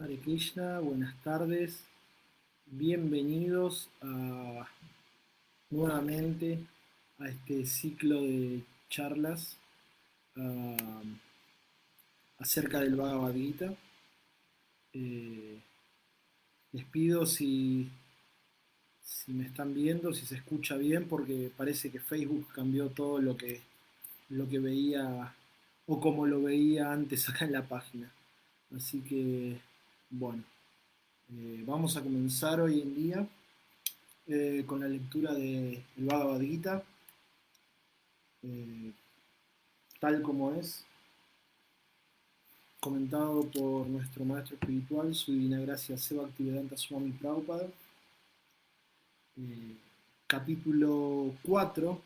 Hare Krishna, buenas tardes, bienvenidos nuevamente a este ciclo de charlas ah, acerca del Bhagavad Gita. Eh, Les pido si me están viendo, si se escucha bien, porque parece que Facebook cambió todo lo que veía o como lo veía antes acá en la página. Así que, bueno, vamos a comenzar hoy en día con la lectura de el Bhagavad Gita, eh, tal como es, comentado por nuestro maestro espiritual, su divina gracia Seva Bhaktivedanta Swami Prabhupada, eh, capítulo 4,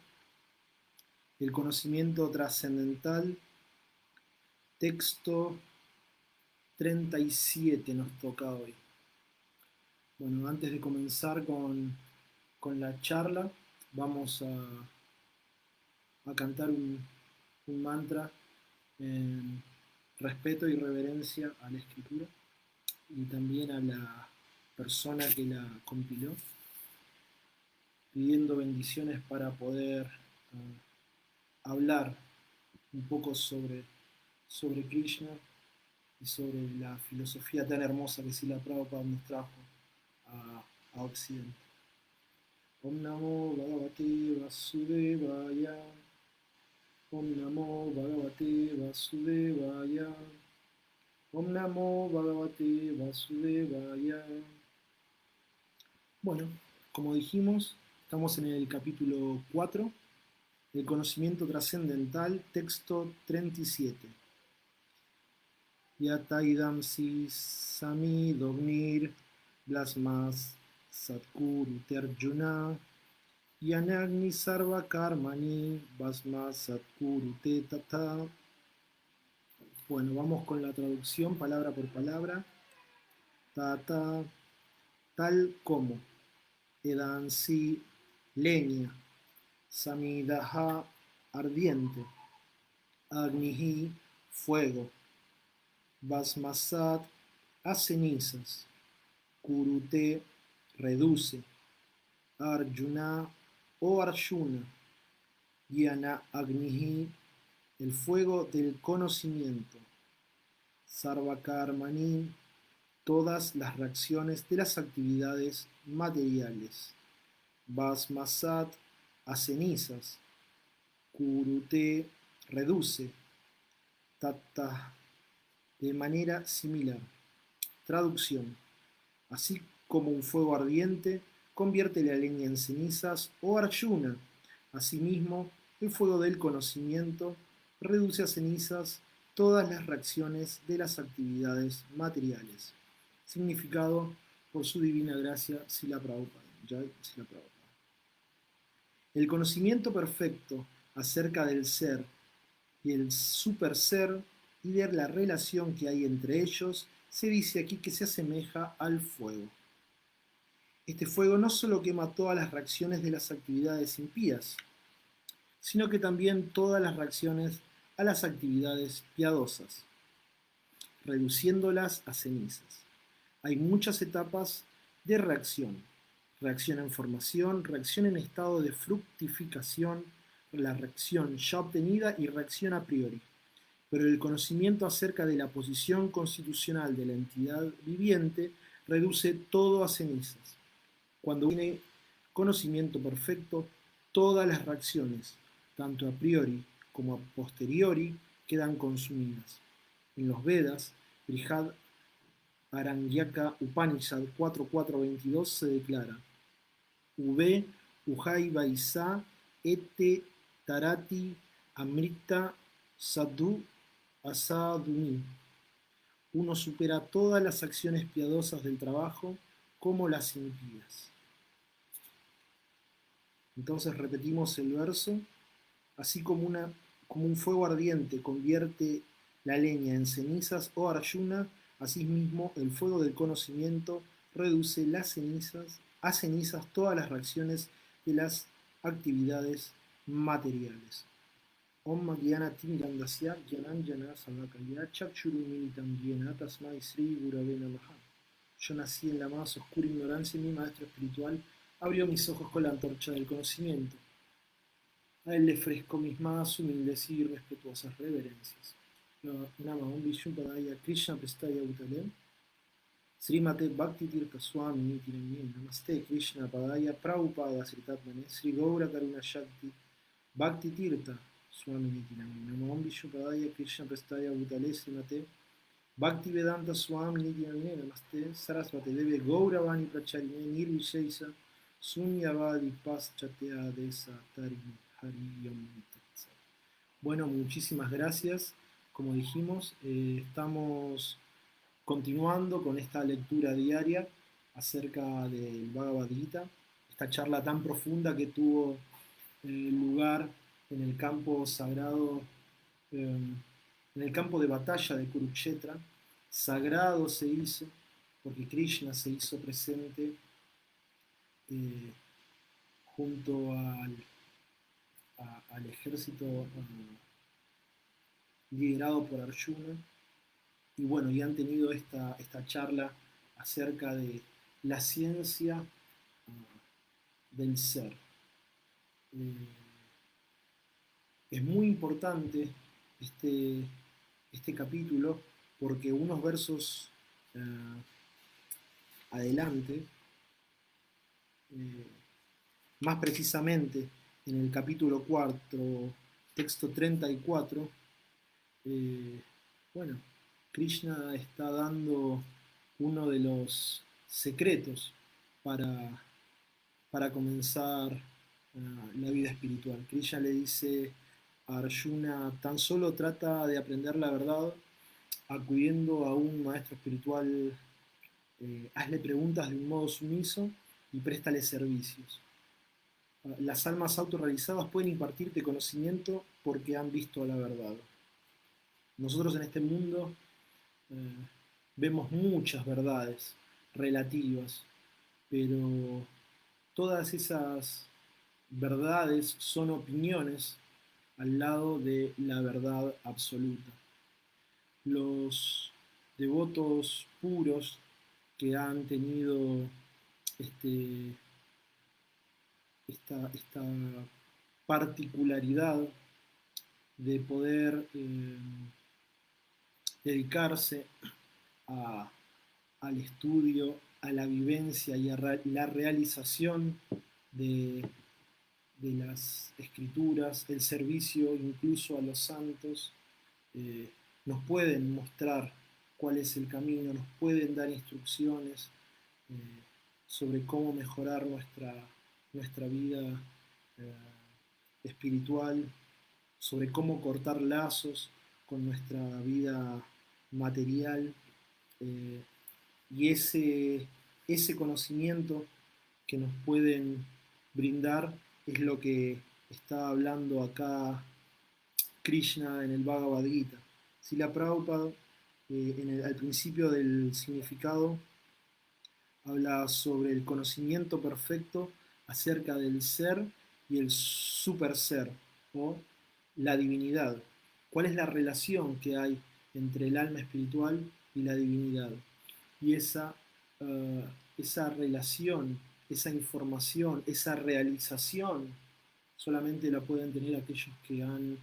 el conocimiento trascendental, texto 37 nos toca hoy. Bueno, antes de comenzar con la charla, vamos a cantar un mantra en respeto y reverencia a la escritura y también a la persona que la compiló, pidiendo bendiciones para poder hablar un poco sobre Krishna y sobre la filosofía tan hermosa que Srila Prabhupada nos trajo a Occidente. Om Namo Bhagavate Vasudevaya. Om Namo Bhagavate Vasudevaya. Om Namo Bhagavate Vasudevaya. Bueno, como dijimos, estamos en el capítulo 4, el conocimiento trascendental, texto 37. Yataidam si sami dognir blasmas satkuru terjuna yanagni sarva karmani basmas satkuru te tata. Bueno, vamos con la traducción palabra por palabra. Tata, tal como. Edansi, leña. Samidaha, ardiente. Agnihi, fuego. Basmasat, a cenizas. Kurute, reduce. Arjuna o Arjuna. Yana Agnihi, el fuego del conocimiento. Sarvakarmani, todas las reacciones de las actividades materiales. Basmasat, a cenizas. Kurute, reduce. Tatta, de manera similar. Traducción. Así como un fuego ardiente convierte la leña en cenizas, o Arjuna, asimismo, el fuego del conocimiento reduce a cenizas todas las reacciones de las actividades materiales. Significado por su divina gracia, Srila Prabhupada. Srila Prabhupada. El conocimiento perfecto acerca del ser y el super ser y de la relación que hay entre ellos, se dice aquí que se asemeja al fuego. Este fuego no solo quema todas las reacciones de las actividades impías, sino que también todas las reacciones a las actividades piadosas, reduciéndolas a cenizas. Hay muchas etapas de reacción. Reacción en formación, reacción en estado de fructificación, la reacción ya obtenida y reacción a priori. Pero el conocimiento acerca de la posición constitucional de la entidad viviente reduce todo a cenizas. Cuando tiene conocimiento perfecto, todas las reacciones, tanto a priori como a posteriori, quedan consumidas. En los Vedas, Brihad Arangyaka Upanishad 4.4.22 se declara: Ube Ujai Vaisa Ete Tarati Amrita Sadhu Asaduni. Uno supera todas las acciones piadosas del trabajo como las impías. Entonces repetimos el verso. Así como un fuego ardiente convierte la leña en cenizas, o Arjuna, asimismo el fuego del conocimiento reduce a cenizas todas las reacciones de las actividades materiales. Om Magyana Timgandasya Gyananjana Salakaya Chakshurumilitam Yena Tasmai Sri Gurave Namaha. Yo nací en la más oscura ignorancia y mi maestro espiritual abrió mis ojos con la antorcha del conocimiento. A él le ofrezco mis más humildes y respetuosas reverencias. Nama Om Vishnu Padaya Krishna Prestaya Bhutale Srimate Bhakti Tirtha Swami Niti Namine Namaste Krishna Padaya Prabhupada Sritatmane Sri Gaura Karuna Shakti Bhakti Tirtha Swami Niti Namine Nama Om Vishnu Padaya Krishna Prestaya Bhutale Srimate Bhakti Vedanta Swami Niti Namine Namaste Sarasvate Deve Gauravani Pracharine Nirvishaisa Sunyavadi Paschatea Desa Tarini Hari Yom Tatsat. Bueno, muchísimas gracias. Como dijimos, estamos continuando con esta lectura diaria acerca del Bhagavad Gita, esta charla tan profunda que tuvo lugar en el campo sagrado, en el campo de batalla de Kurukshetra. Sagrado se hizo porque Krishna se hizo presente junto al ejército liderado por Arjuna. Y bueno, y han tenido esta charla acerca de la ciencia del ser. Es muy importante este capítulo porque unos versos adelante, más precisamente en el capítulo 4, texto 34, bueno, Krishna está dando uno de los secretos para comenzar la vida espiritual. Krishna le dice a Arjuna, tan solo trata de aprender la verdad acudiendo a un maestro espiritual, hazle preguntas de un modo sumiso y préstale servicios. Las almas autorrealizadas pueden impartirte conocimiento porque han visto la verdad. Nosotros en este mundo vemos muchas verdades relativas, pero todas esas verdades son opiniones al lado de la verdad absoluta. Los devotos puros que han tenido esta particularidad de poder dedicarse al estudio, a la vivencia y a la realización de las escrituras, el servicio incluso a los santos, nos pueden mostrar cuál es el camino, nos pueden dar instrucciones sobre cómo mejorar nuestra vida espiritual, sobre cómo cortar lazos con nuestra vida material, y ese conocimiento que nos pueden brindar es lo que está hablando acá Krishna en el Bhagavad Gita. Srila Prabhupada, al principio del significado, habla sobre el conocimiento perfecto acerca del ser y el super ser, o la divinidad. ¿Cuál es la relación que hay entre el alma espiritual y la divinidad? Y esa relación, esa información, esa realización, solamente la pueden tener aquellos que han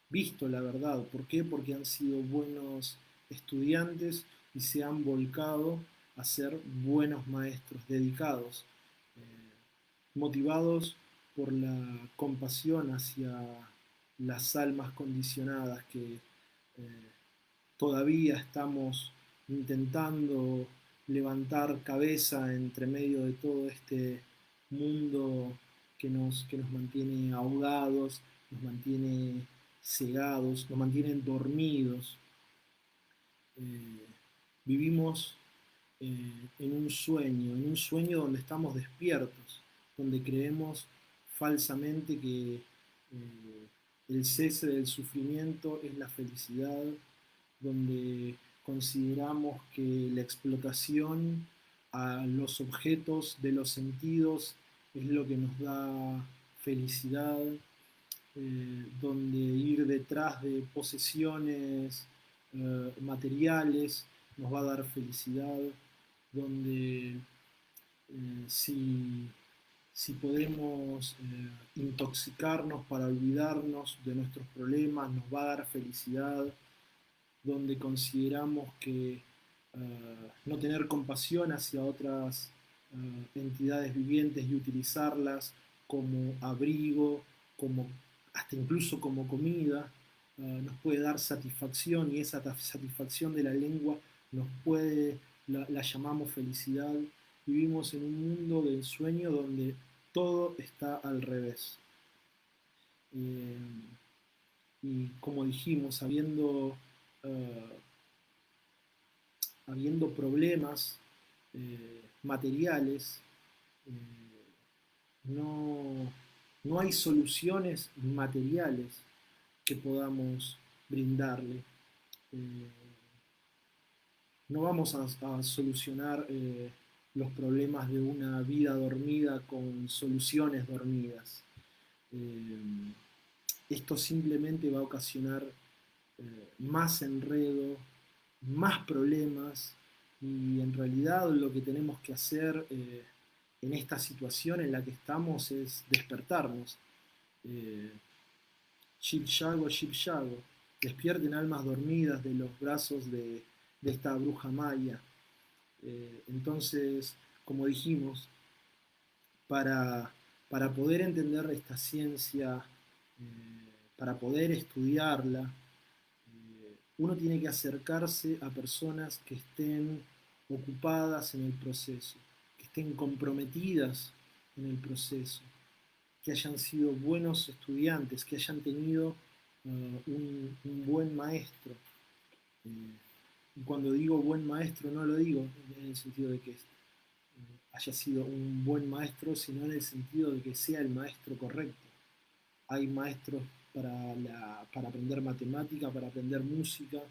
visto la verdad. ¿Por qué? Porque han sido buenos estudiantes y se han volcado a ser buenos maestros, dedicados, motivados por la compasión hacia las almas condicionadas que todavía estamos intentando levantar cabeza entre medio de todo este mundo que nos mantiene ahogados, nos mantiene cegados, nos mantienen dormidos. Vivimos en un sueño donde estamos despiertos, donde creemos falsamente que el cese del sufrimiento es la felicidad, donde consideramos que la explotación a los objetos de los sentidos es lo que nos da felicidad, donde ir detrás de posesiones materiales nos va a dar felicidad, donde si podemos intoxicarnos para olvidarnos de nuestros problemas, nos va a dar felicidad, donde consideramos que no tener compasión hacia otras entidades vivientes y utilizarlas como abrigo, como, hasta incluso como comida, nos puede dar satisfacción, y esa satisfacción de la lengua nos puede, la llamamos felicidad. Vivimos en un mundo del sueño donde todo está al revés. Eh, y como dijimos, uh, habiendo problemas materiales, no, no hay soluciones materiales que podamos brindarle. Eh, no vamos a solucionar los problemas de una vida dormida con soluciones dormidas. Eh, Esto simplemente va a ocasionar más enredo, más problemas, y en realidad lo que tenemos que hacer en esta situación en la que estamos es despertarnos. Eh, Ship Shago, Ship Shago, despierten almas dormidas de los brazos de esta bruja maya. Entonces, como dijimos, para, para poder entender esta ciencia, para poder estudiarla, uno tiene que acercarse a personas que estén ocupadas en el proceso, que estén comprometidas en el proceso, que hayan sido buenos estudiantes, que hayan tenido un buen maestro. Y cuando digo buen maestro no lo digo en el sentido de que haya sido un buen maestro, sino en el sentido de que sea el maestro correcto. Hay maestros para aprender matemática, para aprender música,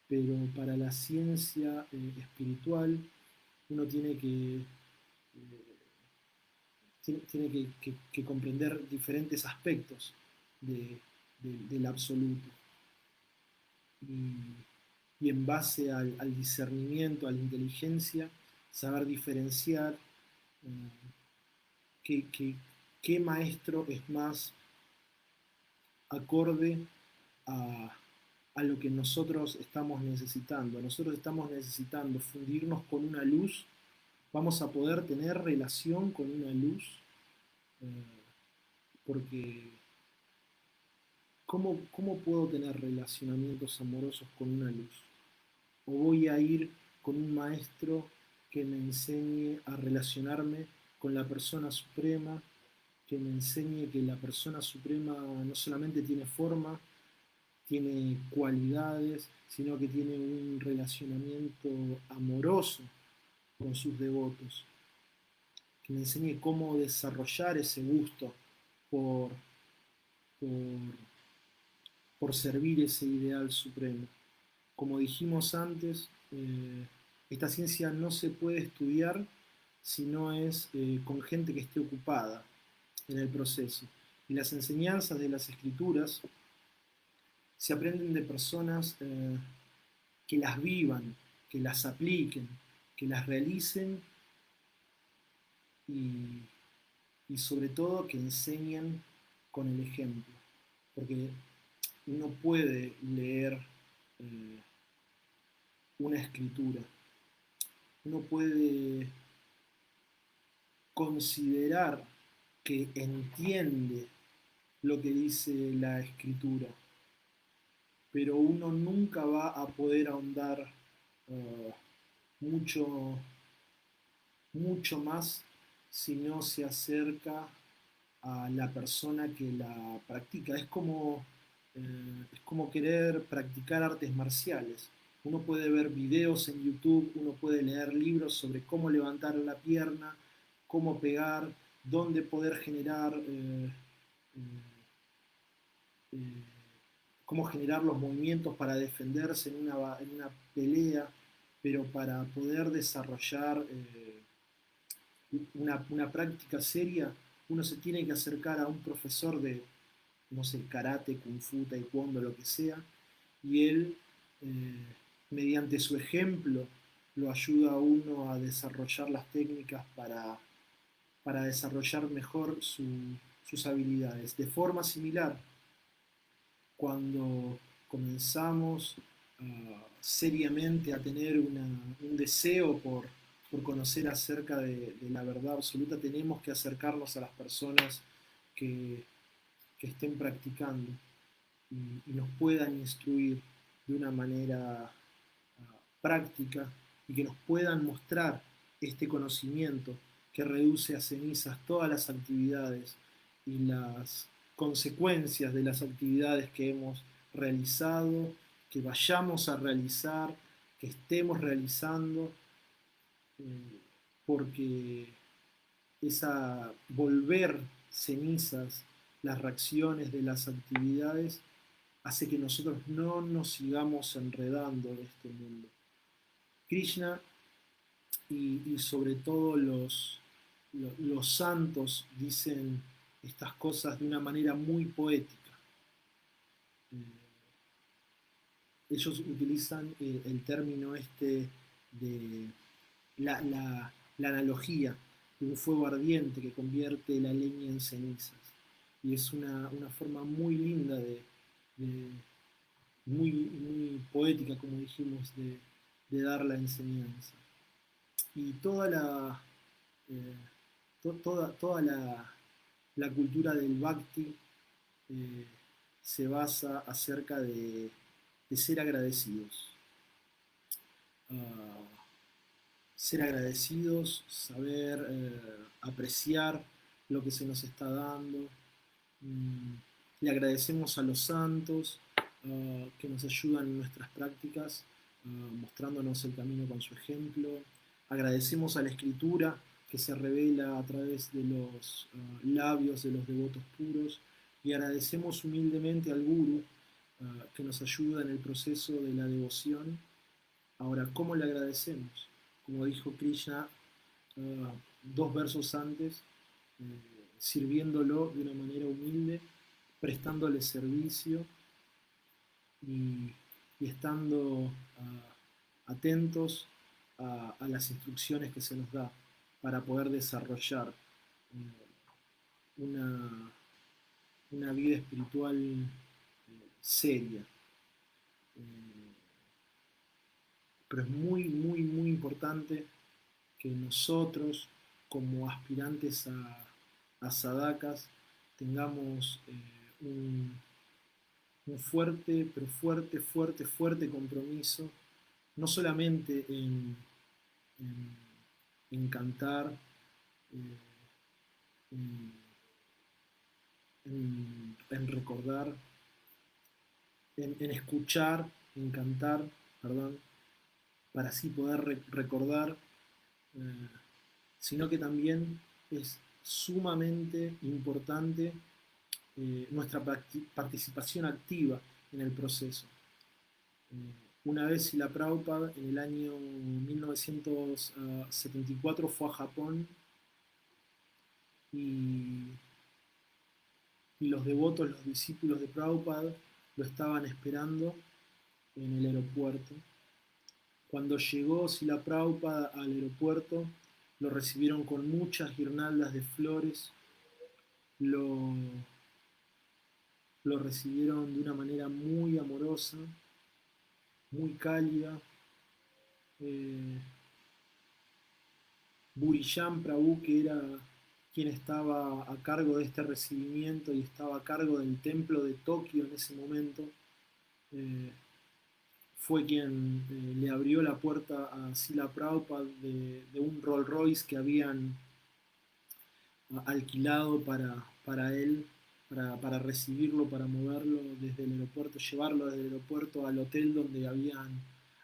pero para la ciencia espiritual uno tiene que comprender diferentes aspectos del absoluto. Y en base al discernimiento, a la inteligencia, saber diferenciar qué maestro es más acorde a, a lo que nosotros estamos necesitando. Nosotros estamos necesitando fundirnos con una luz. Vamos a poder tener relación con una luz, porque ¿cómo puedo tener relacionamientos amorosos con una luz? ¿O voy a ir con un maestro que me enseñe a relacionarme con la persona suprema, que me enseñe que la persona suprema no solamente tiene forma, tiene cualidades, sino que tiene un relacionamiento amoroso con sus devotos, que me enseñe cómo desarrollar ese gusto por, por, por servir ese ideal supremo? Como dijimos antes, esta ciencia no se puede estudiar si no es con gente que esté ocupada en el proceso. Y las enseñanzas de las escrituras se aprenden de personas que las vivan, que las apliquen, que las realicen, y, y sobre todo que enseñen con el ejemplo. Porque uno puede leer eh, una escritura, uno puede considerar que entiende lo que dice la escritura, pero uno nunca va a poder ahondar uh, mucho, mucho más si no se acerca a la persona que la practica. Es como querer practicar artes marciales. Uno puede ver videos en YouTube, uno puede leer libros sobre cómo levantar la pierna, cómo pegar, dónde poder generar, eh, cómo generar los movimientos para defenderse en una pelea, pero para poder desarrollar una práctica seria, uno se tiene que acercar a un profesor no sé, karate, kung fu, taekwondo, lo que sea, y él, mediante su ejemplo, lo ayuda a uno a desarrollar las técnicas para desarrollar mejor sus habilidades. De forma similar, cuando comenzamos seriamente a tener un deseo por conocer acerca de la verdad absoluta, tenemos que acercarnos a las personas que, que estén practicando y nos puedan instruir de una manera práctica y que nos puedan mostrar este conocimiento que reduce a cenizas todas las actividades y las consecuencias de las actividades que hemos realizado, que vayamos a realizar, que estemos realizando, porque esa volver cenizas las reacciones de las actividades hace que nosotros no nos sigamos enredando en este mundo. Krishna y sobre todo los santos dicen estas cosas de una manera muy poética. Eh, Ellos utilizan el término este de la analogía de un fuego ardiente que convierte la leña en cenizas. Y es una forma muy linda de muy poética, como dijimos, de dar la enseñanza. Y eh, toda la cultura del bhakti eh, se basa acerca de ser agradecidos. Uh, Ser agradecidos, saber apreciar lo que se nos está dando. Le agradecemos a los santos que nos ayudan en nuestras prácticas, mostrándonos el camino con su ejemplo. Agradecemos a la escritura que se revela a través de los labios de los devotos puros y agradecemos humildemente al Guru que nos ayuda en el proceso de la devoción. Ahora, ¿cómo le agradecemos? Como dijo Krishna dos versos antes, sirviéndolo de una manera humilde, prestándole servicio y, y estando atentos a las instrucciones que se nos da para poder desarrollar una, una vida espiritual seria. Pero es muy importante que nosotros, como aspirantes a sadhakas, tengamos un fuerte, pero fuerte compromiso, no solamente en cantar, en, en recordar, en escuchar, en cantar, perdón, para así poder recordar, sino que también es sumamente importante nuestra participación activa en el proceso. Una vez Srila Prabhupada en el año 1974 fue a Japón y, y los devotos, los discípulos de Prabhupada lo estaban esperando en el aeropuerto. Cuando llegó Srila Prabhupada al aeropuerto, lo recibieron con muchas guirnaldas de flores, lo, lo recibieron de una manera muy amorosa, muy cálida. Buriyam Prabhu, que era quien estaba a cargo de este recibimiento y estaba a cargo del templo de Tokio en ese momento, fue quien le abrió la puerta a Srila Prabhupada de un Rolls Royce que habían alquilado para él, para recibirlo, para moverlo desde el aeropuerto, llevarlo desde el aeropuerto al hotel donde habían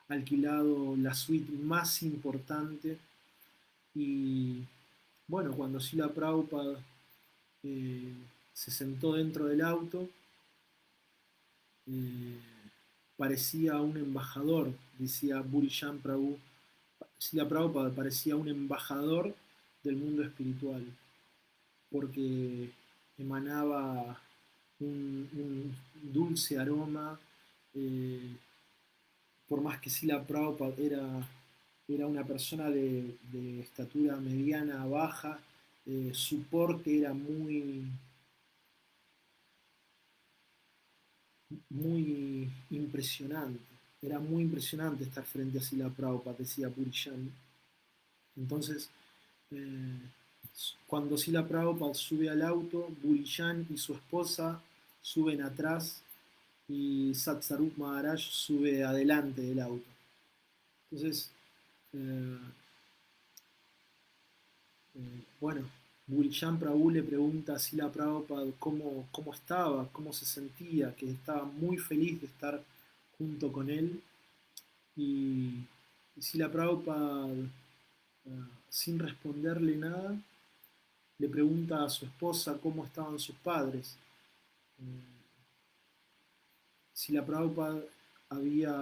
alquilado la suite más importante. Y bueno, cuando Srila Prabhupada eh, se sentó dentro del auto, eh, parecía un embajador, decía Buriyam Prabhu. Srila Prabhupada parecía un embajador del mundo espiritual, porque emanaba un dulce aroma, por más que Srila Prabhupada era una persona de estatura mediana a baja, su porte era muy impresionante. Era muy impresionante estar frente a Srila Prabhupada, decía Purishani. Entonces, eh, cuando Srila Prabhupada sube al auto, Burijan y su esposa suben atrás y Satsarup Maharaj sube adelante del auto. Entonces, eh, bueno, Burijan Prabhu le pregunta a Srila Prabhupada cómo estaba, cómo se sentía, que estaba muy feliz de estar junto con él. Y Srila Prabhupada, sin responderle nada, le pregunta a su esposa cómo estaban sus padres. Srila Prabhupada había,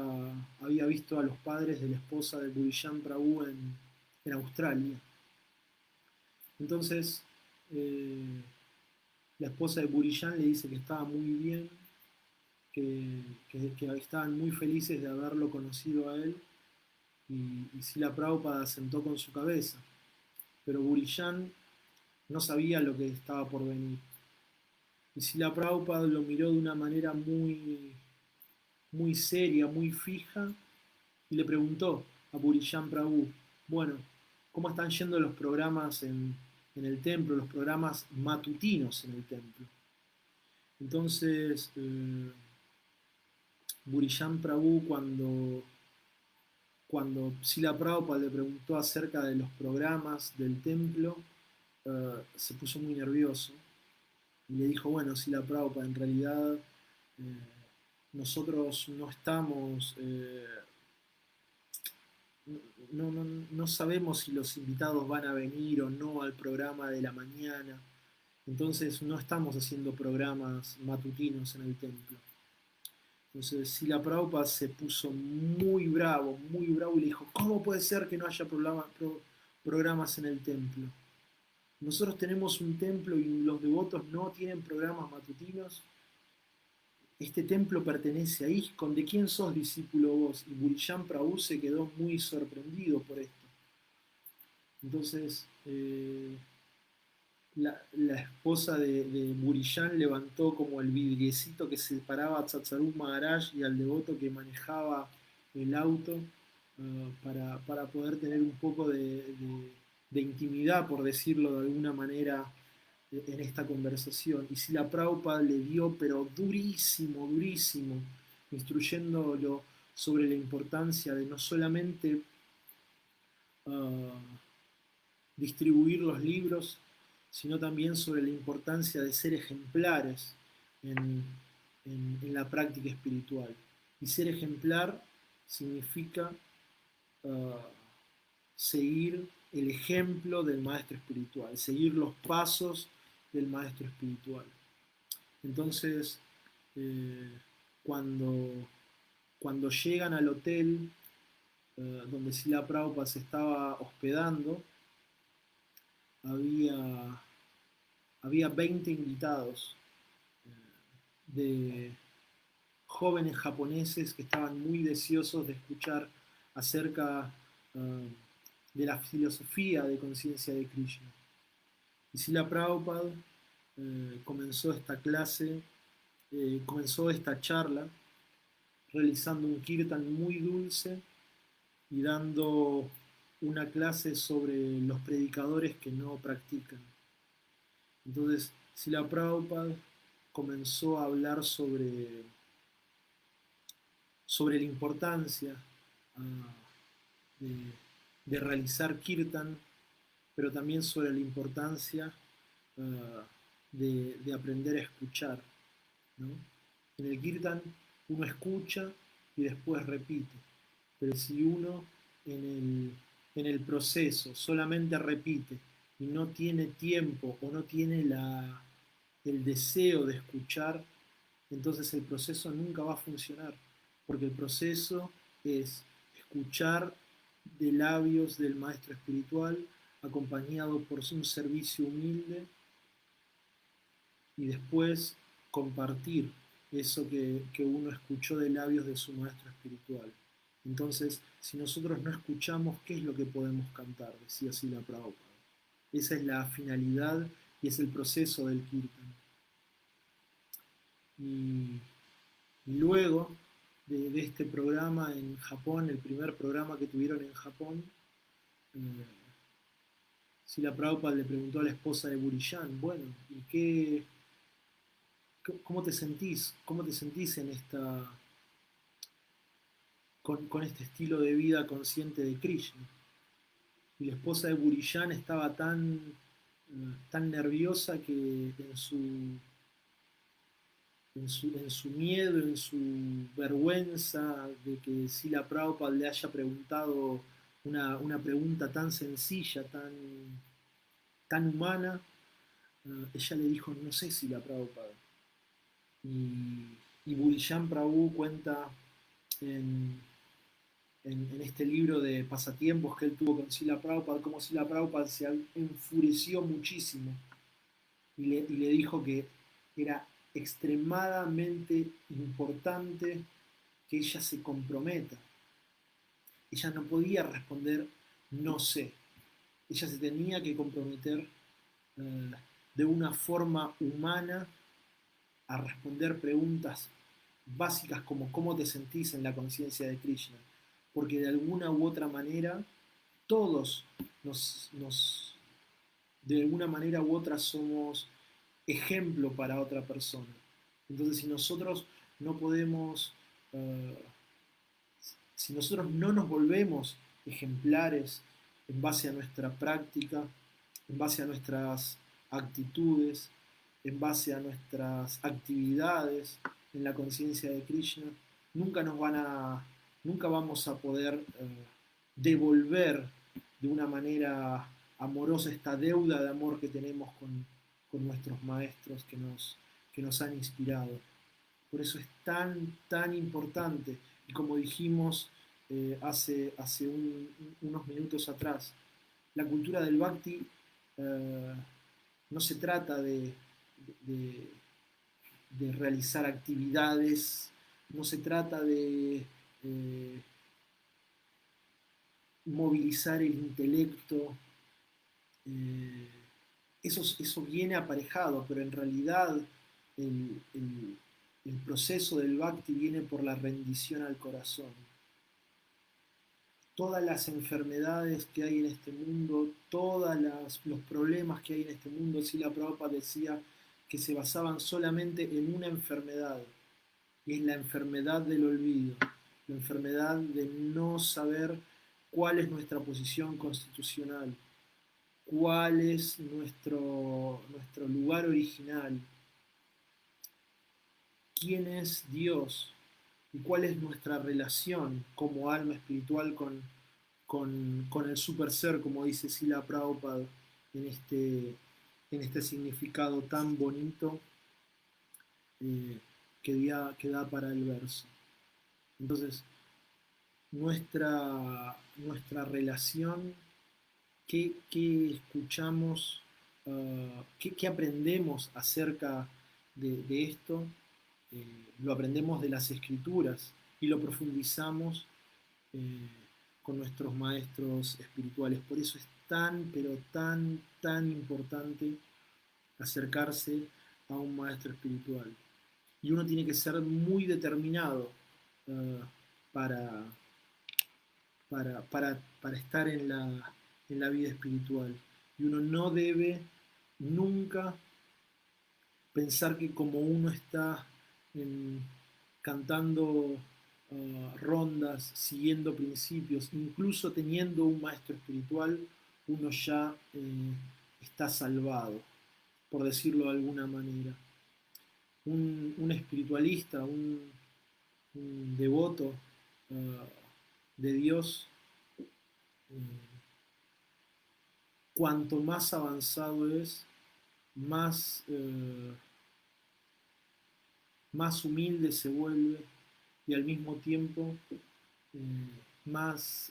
había visto a los padres de la esposa de Burijan Prabhu en Australia. Entonces, eh, la esposa de Burijan le dice que estaba muy bien, que estaban muy felices de haberlo conocido a él, y Srila Prabhupada sentó con su cabeza. Pero Burijan no sabía lo que estaba por venir. Y Srila Prabhupada lo miró de una manera muy seria, muy fija, y le preguntó a Burijan Prabhu, bueno, ¿cómo están yendo los programas en el templo, los programas matutinos en el templo? Entonces, Burijan Prabhu, cuando Srila Prabhupada le preguntó acerca de los programas del templo, se puso muy nervioso y le dijo, bueno, Srila Prabhupada, en realidad nosotros no estamos, no sabemos si los invitados van a venir o no al programa de la mañana, entonces no estamos haciendo programas matutinos en el templo. Entonces Srila Prabhupada se puso muy bravo y le dijo, ¿cómo puede ser que no haya programas en el templo? Nosotros tenemos un templo y los devotos no tienen programas matutinos. Este templo pertenece a ISKCON, ¿de quién sos discípulo vos? Y Burijan Prabhu se quedó muy sorprendido por esto. Entonces, la esposa de Burijan levantó como el vidriecito que separaba a Tsatsarup Maharaj y al devoto que manejaba el auto, para poder tener un poco de intimidad, por decirlo de alguna manera, en esta conversación. Y si la Prabhupada le dio, pero durísimo, durísimo, instruyéndolo sobre la importancia de no solamente uh, distribuir los libros, sino también sobre la importancia de ser ejemplares en, en la práctica espiritual. Y ser ejemplar significa uh, seguir el ejemplo del maestro espiritual, seguir los pasos del maestro espiritual. Entonces, eh, cuando, cuando llegan al hotel donde Srila Prabhupada se estaba hospedando, había, había 20 invitados de jóvenes japoneses que estaban muy deseosos de escuchar acerca de la filosofía de conciencia de Krishna. Y Srila Prabhupada comenzó esta clase, comenzó esta charla realizando un kirtan muy dulce y dando una clase sobre los predicadores que no practican. Entonces, Srila Prabhupada comenzó a hablar sobre la importancia de, de realizar kirtan, pero también sobre la importancia de aprender a escuchar, ¿no? En el kirtan uno escucha y después repite, pero si uno en el proceso solamente repite y no tiene tiempo o no tiene el deseo de escuchar, entonces el proceso nunca va a funcionar, porque el proceso es escuchar de labios del maestro espiritual, acompañado por un servicio humilde, y después compartir eso que uno escuchó de labios de su maestro espiritual. Entonces, si nosotros no escuchamos, ¿qué es lo que podemos cantar? Decía Srila Prabhupada. Esa es la finalidad y es el proceso del kirtan. Y luego de este programa en Japón, el primer programa que tuvieron en Japón, eh, Srila Prabhupada le preguntó a la esposa de Burijan, bueno, ¿y cómo te sentís? ¿Cómo te sentís en con este estilo de vida consciente de Krishna? Y la esposa de Burijan estaba tan nerviosa que en su miedo, en su vergüenza de que Srila Prabhupada le haya preguntado una pregunta tan sencilla, tan humana, ella le dijo, no sé Srila Prabhupada. Y Burijan Prabhu cuenta en, en este libro de pasatiempos que él tuvo con Srila Prabhupada, cómo Srila Prabhupada se enfureció muchísimo y le dijo que era extremadamente importante que ella se comprometa. Ella no podía responder no sé. Ella se tenía que comprometer de una forma humana a responder preguntas básicas como cómo te sentís en la conciencia de Krishna. Porque de alguna u otra manera todos de alguna manera u otra somos ejemplo para otra persona. Entonces, si nosotros no podemos, uh, si nosotros no nos volvemos ejemplares en base a nuestra práctica, en base a nuestras actitudes, en base a nuestras actividades en la conciencia de Krishna, nunca nunca vamos a poder devolver de una manera amorosa esta deuda de amor que tenemos con nuestros maestros que nos han inspirado. Por eso es tan importante. Y como dijimos unos minutos atrás, la cultura del bhakti no se trata de, de realizar actividades, no se trata de movilizar el intelecto. Eh, eso viene aparejado, pero en realidad el, el, el proceso del bhakti viene por la rendición al corazón. Todas las enfermedades que hay en este mundo, los problemas que hay en este mundo, Srila Prabhupada decía que se basaban solamente en una enfermedad, y es la enfermedad del olvido, la enfermedad de no saber cuál es nuestra posición constitucional, cuál es nuestro lugar original, quién es Dios y cuál es nuestra relación como alma espiritual con el super ser, como dice Srila Prabhupada en este significado tan bonito eh, que da para el verso. Entonces, nuestra relación, qué escuchamos, qué aprendemos acerca de esto, lo aprendemos de las escrituras y lo profundizamos eh, con nuestros maestros espirituales. Por eso es pero tan importante acercarse a un maestro espiritual. Y uno tiene que ser muy determinado uh, para, para estar en la vida espiritual. Y uno no debe nunca pensar que como uno está cantando rondas, siguiendo principios, incluso teniendo un maestro espiritual, uno ya está salvado, por decirlo de alguna manera. Un espiritualista, un devoto de Dios, cuanto más avanzado es, más, más humilde se vuelve y al mismo tiempo más,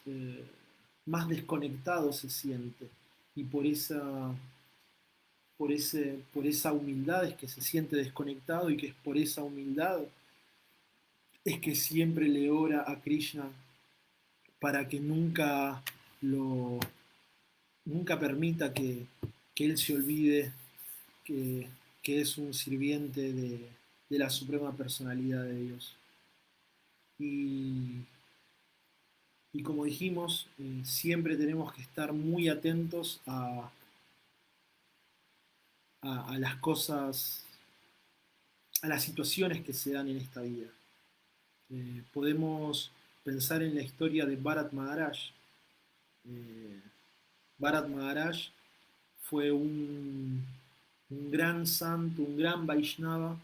más desconectado se siente. Y por esa por esa humildad es que se siente desconectado y que es por esa humildad es que siempre le ora a Krishna para que lo, nunca permita que él se olvide que, que es un sirviente de la suprema personalidad de Dios. Y, y como dijimos, siempre tenemos que estar muy atentos a las cosas, a las situaciones que se dan en esta vida. Podemos pensar en la historia de Bharat Maharaj. Eh, Bharat Maharaj fue un gran santo, un gran Vaishnava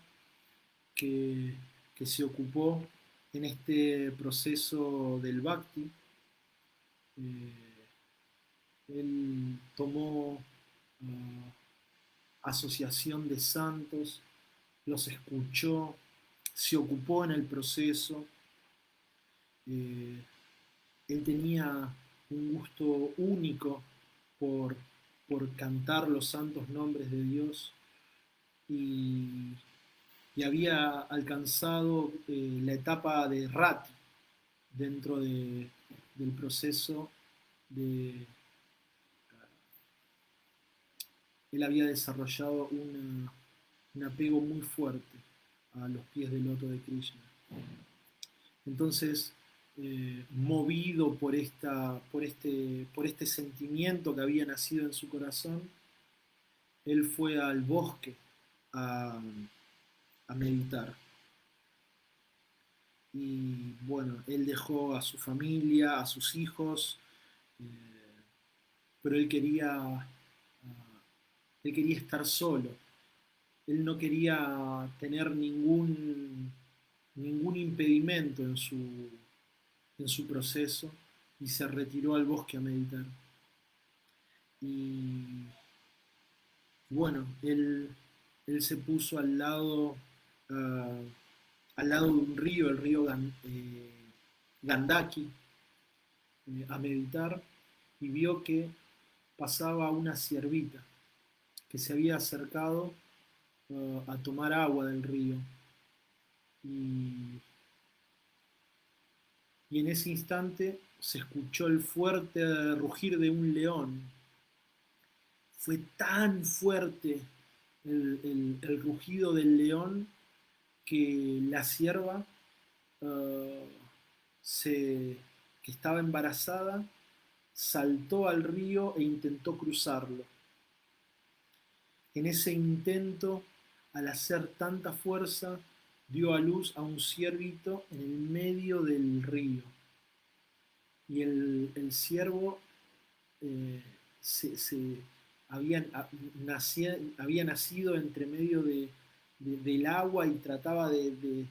que, que se ocupó en este proceso del Bhakti. Él tomó asociación de santos, los escuchó, se ocupó en el proceso. Eh, Él tenía un gusto único por, por cantar los santos nombres de Dios y, y había alcanzado la etapa de Rati dentro del proceso de... Él había desarrollado un apego muy fuerte a los pies del loto de Krishna. Entonces, movido por este sentimiento que había nacido en su corazón, él fue al bosque a, a meditar. Y bueno, él dejó a su familia, a sus hijos, pero él quería estar solo. Él no quería tener ningún impedimento en su proceso y se retiró al bosque a meditar. Y bueno, él se puso uh, al lado de un río, el río Gandaki, a meditar y vio que pasaba una ciervita que se había acercado a tomar agua del río. Y, y en ese instante se escuchó el fuerte rugir de un león. Fue tan fuerte el rugido del león que la cierva uh, que estaba embarazada saltó al río e intentó cruzarlo. En ese intento, al hacer tanta fuerza, dio a luz a un ciervito en el medio del río. Y el ciervo eh, se había nacido entre medio del agua y trataba de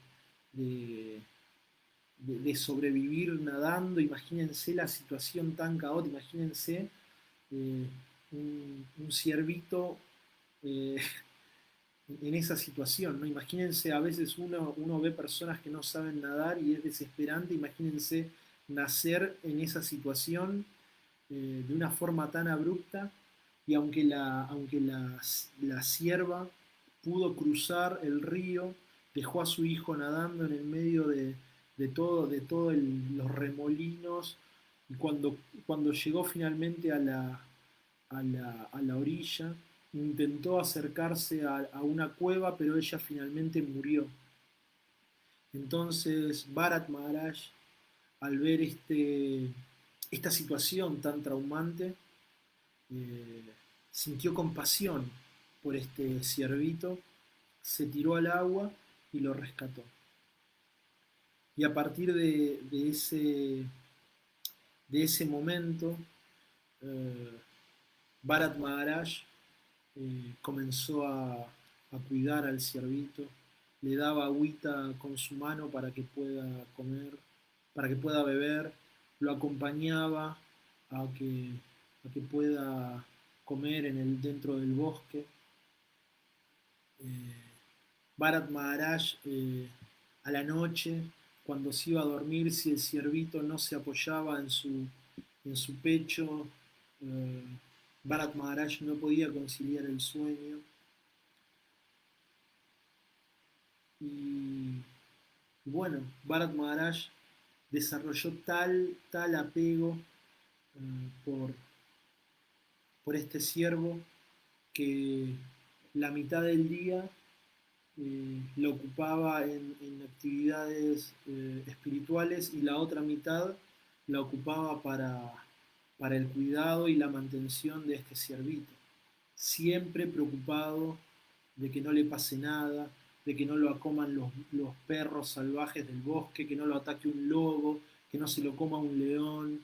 sobrevivir nadando. Imagínense la situación tan caótica, imagínense un ciervito eh, en esa situación, ¿no? Imagínense, a veces uno ve personas que no saben nadar y es desesperante, imagínense nacer en esa situación de una forma tan abrupta y aunque la cierva pudo cruzar el río, dejó a su hijo nadando en el medio de los remolinos y cuando llegó finalmente a la orilla, intentó acercarse a una cueva, pero ella finalmente murió. Entonces Bharat Maharaj, al ver esta situación tan traumante, eh, sintió compasión por este ciervito, se tiró al agua y lo rescató. Y a partir de ese momento, eh, Bharat Maharaj comenzó a cuidar al ciervito, le daba agüita con su mano para que pueda comer, para que pueda beber, lo acompañaba a que pueda comer dentro del bosque. Eh, Bharat Maharaj a la noche, cuando se iba a dormir, si el ciervito no se apoyaba en su pecho, Bharat Maharaj no podía conciliar el sueño y bueno, Bharat Maharaj desarrolló tal apego por, por este siervo que la mitad del día lo ocupaba en actividades espirituales y la otra mitad la ocupaba para el cuidado y la mantención de este ciervito, siempre preocupado de que no le pase nada, de que no lo acoman los perros salvajes del bosque, que no lo ataque un lobo, que no se lo coma un león.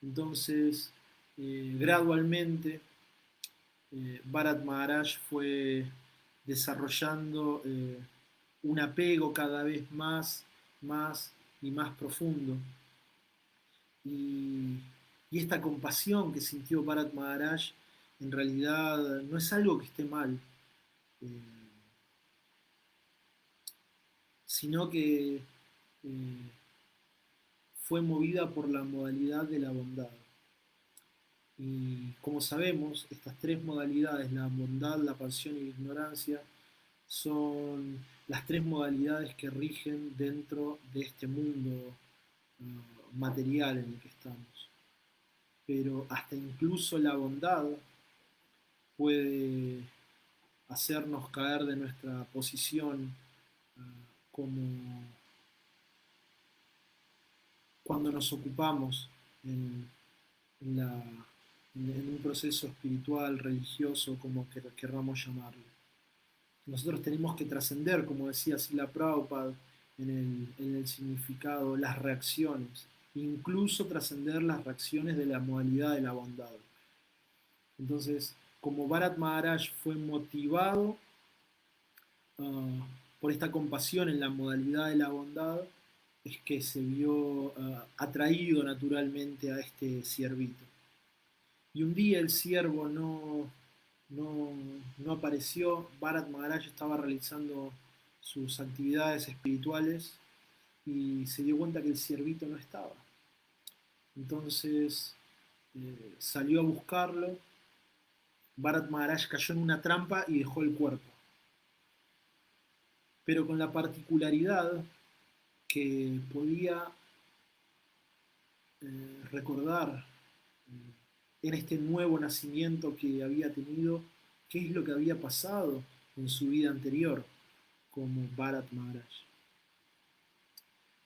Entonces, gradualmente, Bharat Maharaj fue desarrollando un apego cada vez más y más profundo. Y, y esta compasión que sintió Bharat Maharaj en realidad no es algo que esté mal, eh, sino que fue movida por la modalidad de la bondad. Y como sabemos, estas tres modalidades, la bondad, la pasión y la ignorancia, son las tres modalidades que rigen dentro de este mundo material en el que estamos. Pero hasta incluso la bondad puede hacernos caer de nuestra posición como cuando nos ocupamos en, en, la, en un proceso espiritual, religioso, como querramos llamarlo. Nosotros tenemos que trascender, como decía Srila Prabhupada en el significado, las reacciones, incluso trascender las reacciones de la modalidad de la bondad. Entonces, como Bharat Maharaj fue motivado por esta compasión en la modalidad de la bondad, es que se vio atraído naturalmente a este ciervito. Y un día el ciervo no, no apareció, Bharat Maharaj estaba realizando sus actividades espirituales y se dio cuenta que el ciervito no estaba. Entonces salió a buscarlo, Bharat Maharaj cayó en una trampa y dejó el cuerpo. Pero con la particularidad que podía recordar en este nuevo nacimiento que había tenido, qué es lo que había pasado en su vida anterior como Bharat Maharaj.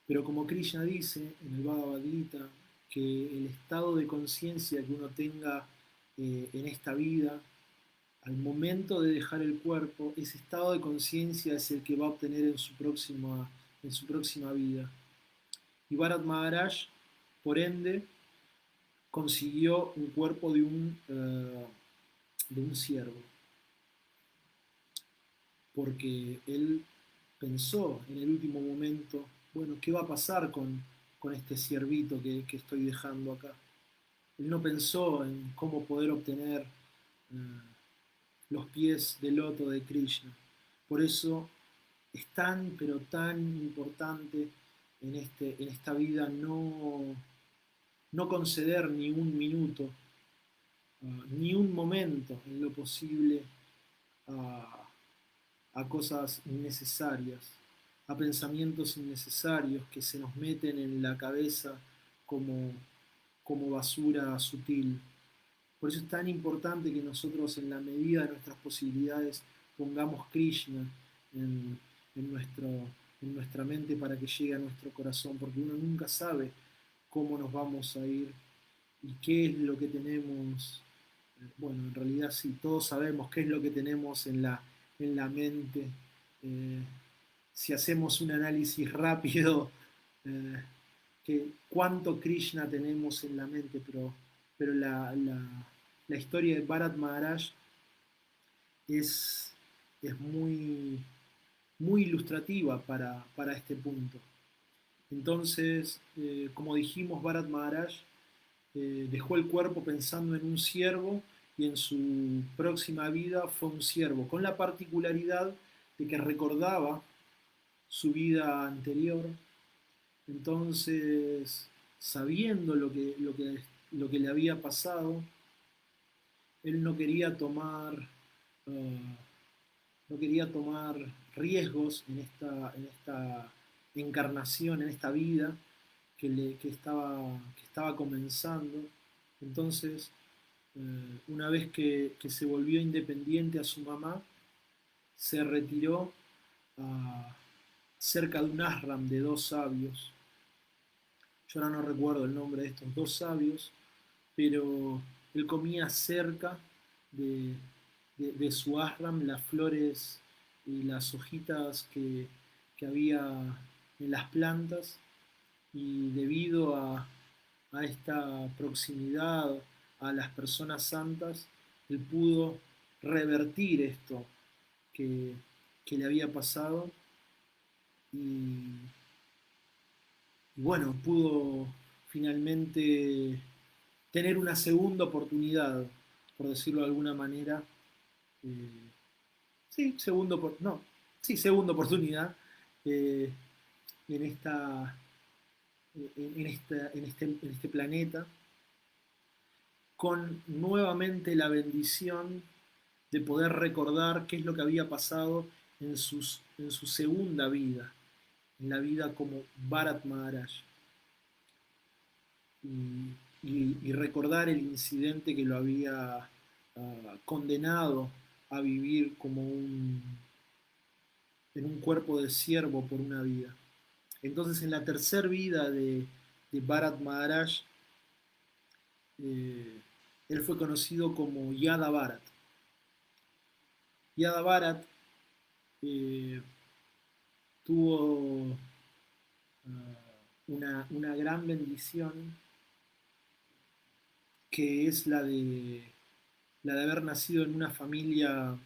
Pero como Krishna dice en el Bhagavad Gita, que el estado de conciencia que uno tenga en esta vida, al momento de dejar el cuerpo, ese estado de conciencia es el que va a obtener en su próxima vida. Y Bharat Maharaj, por ende, consiguió un cuerpo de un ciervo, porque él pensó en el último momento, bueno, ¿qué va a pasar con este ciervito que estoy dejando acá? Él no pensó en cómo poder obtener los pies del loto de Krishna. Por eso es tan, pero tan importante en esta vida no conceder ni un minuto, ni un momento en lo posible a, a cosas innecesarias, a pensamientos innecesarios que se nos meten en la cabeza como, como basura sutil. Por eso es tan importante que nosotros en la medida de nuestras posibilidades pongamos Krishna en, en, nuestro, en nuestra mente para que llegue a nuestro corazón, porque uno nunca sabe cómo nos vamos a ir y qué es lo que tenemos. Bueno, en realidad sí, todos sabemos qué es lo que tenemos en la mente. Eh, si hacemos un análisis rápido, eh, que cuánto Krishna tenemos en la mente, pero la historia de Bharat Maharaj es, es muy ilustrativa para este punto. Entonces, como dijimos, Bharat Maharaj dejó el cuerpo pensando en un ciervo y en su próxima vida fue un ciervo, con la particularidad de que recordaba su vida anterior. Entonces, sabiendo lo que le había pasado, él no quería tomar, uh, no quería tomar riesgos en esta encarnación, en esta vida que estaba comenzando. Entonces, una vez que se volvió independiente a su mamá, se retiró a, cerca de un ashram de dos sabios. Yo ahora no recuerdo el nombre de estos dos sabios, pero él comía cerca de, de su ashram las flores y las hojitas que había en las plantas, y debido a esta proximidad a las personas santas, él pudo revertir esto que, que le había pasado, y, y bueno, pudo finalmente tener una segunda oportunidad, por decirlo de alguna manera. eh, sí, no, sí, segunda oportunidad, eh, en en este planeta, con nuevamente la bendición de poder recordar qué es lo que había pasado en su segunda vida, en la vida como Bharat Maharaj, y recordar el incidente que lo había condenado a vivir en un cuerpo de siervo por una vida. Entonces, en la tercera vida de Bharat Maharaj, eh, él fue conocido como Yada Bharat. Yada Bharat eh, tuvo una gran bendición, que es la de haber nacido en una familia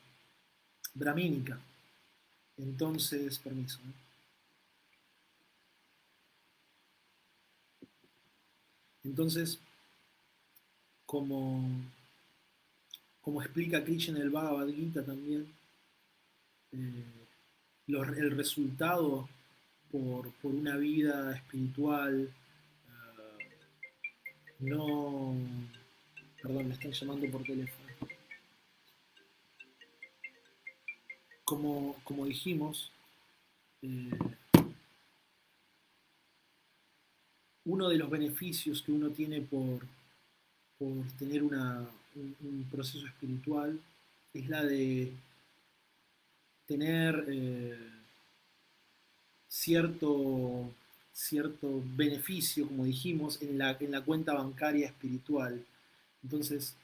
brahmínica. Entonces, permiso, ¿no? Entonces, como, como explica Krishna en el Bhagavad Gita también, eh, el resultado por una vida espiritual, no... Perdón, me están llamando por teléfono. Como dijimos, eh, uno de los beneficios que uno tiene por tener un proceso espiritual es la de tener cierto, cierto beneficio, como dijimos, en la cuenta bancaria espiritual. Entonces,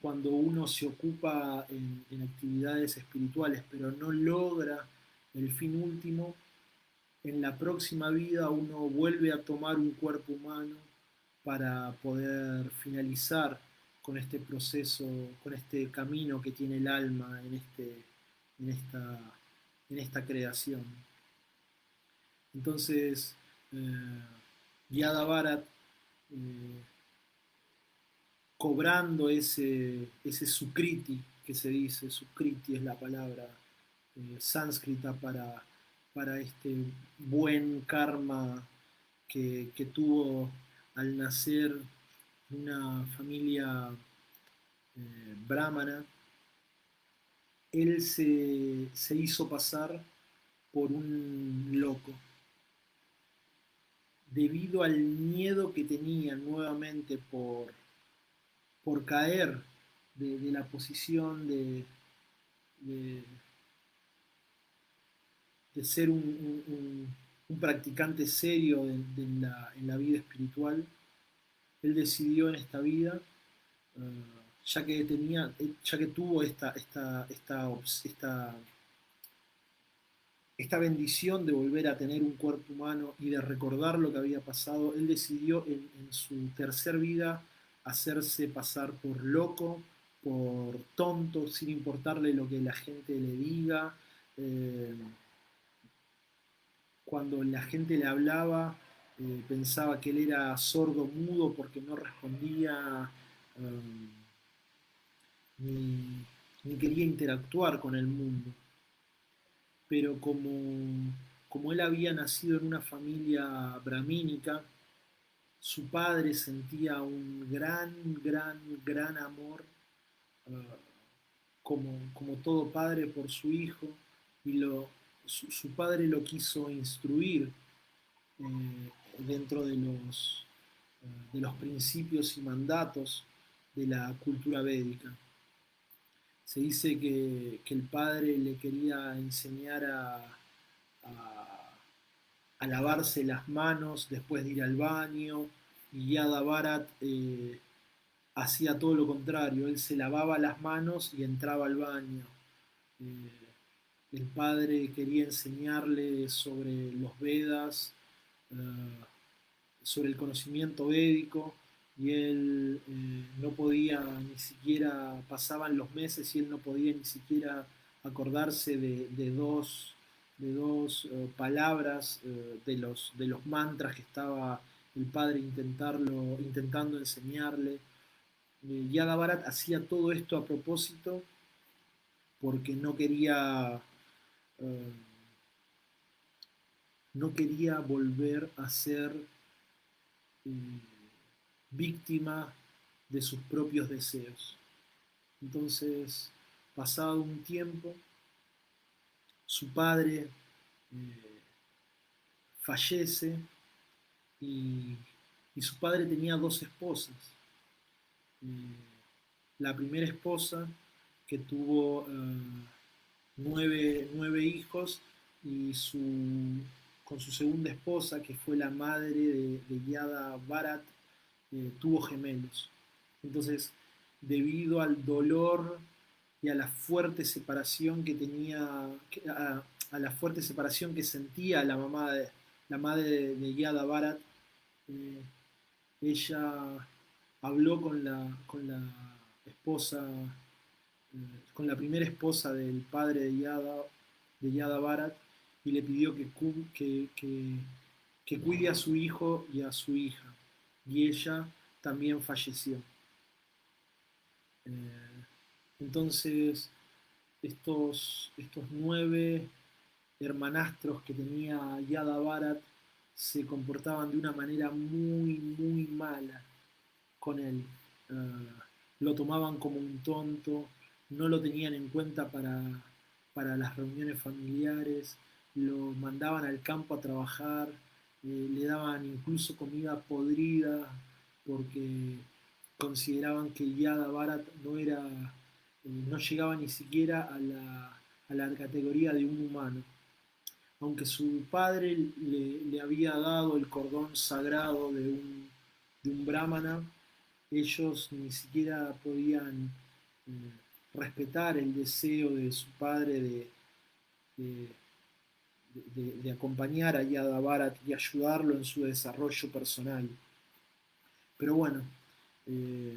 cuando uno se ocupa en actividades espirituales, pero no logra el fin último, en la próxima vida uno vuelve a tomar un cuerpo humano para poder finalizar con este proceso, con este camino que tiene el alma en, esta, en esta creación. Entonces, Yada Bharat, eh, cobrando ese sukriti que se dice, sukriti es la palabra sánscrita para este buen karma que tuvo al nacer una familia brahmana. Él se hizo pasar por un loco, debido al miedo que tenía nuevamente por caer de la posición de, de ser un practicante serio en la vida espiritual. Él decidió en esta vida, ya que tuvo esta bendición de volver a tener un cuerpo humano y de recordar lo que había pasado, él decidió en su tercer vida hacerse pasar por loco, por tonto, sin importarle lo que la gente le diga. Eh, Cuando la gente le hablaba, pensaba que él era sordo mudo porque no respondía, eh, ni, ni quería interactuar con el mundo. Pero como él había nacido en una familia brahmínica, Su padre sentía un gran amor, uh, como todo padre por su hijo, y su padre lo quiso instruir dentro de los principios y mandatos de la cultura védica. Se dice que el padre le quería enseñar a lavarse las manos después de ir al baño, y Yada Bharat hacía todo lo contrario, él se lavaba las manos y entraba al baño. Eh, el padre quería enseñarle sobre los Vedas, eh, sobre el conocimiento védico, y él no podía ni siquiera, pasaban los meses y él no podía ni siquiera acordarse de dos palabras de los mantras que estaba el padre intentando enseñarle. Yada Bharat hacía todo esto a propósito porque eh, no quería volver a ser eh, víctima de sus propios deseos. Entonces, pasado un tiempo, su padre fallece, y, y su padre tenía dos esposas. Eh, la primera esposa, que tuvo 9 hijos, y con su segunda esposa, que fue la madre de Yada Bharat, tuvo gemelos. Entonces, debido al dolor y a la fuerte separación que tenía, a la fuerte separación que sentía la madre de Yada Bharat, eh, ella habló con la esposa, con la primera esposa del padre de Yada Bharat, y le pidió que cuide a su hijo y a su hija. Y ella también falleció. Eh, entonces, estos 9 hermanastros que tenía Yada Bharat se comportaban de una manera muy mala con él. Lo tomaban como un tonto, no lo tenían en cuenta para las reuniones familiares, lo mandaban al campo a trabajar, le daban incluso comida podrida porque consideraban que Yada Bharat no llegaba ni siquiera a la categoría de un humano. Aunque su padre le había dado el cordón sagrado de un brahmana, ellos ni siquiera podían respetar el deseo de su padre de- de acompañar a Yada Bharat y ayudarlo en su desarrollo personal. Pero bueno, eh,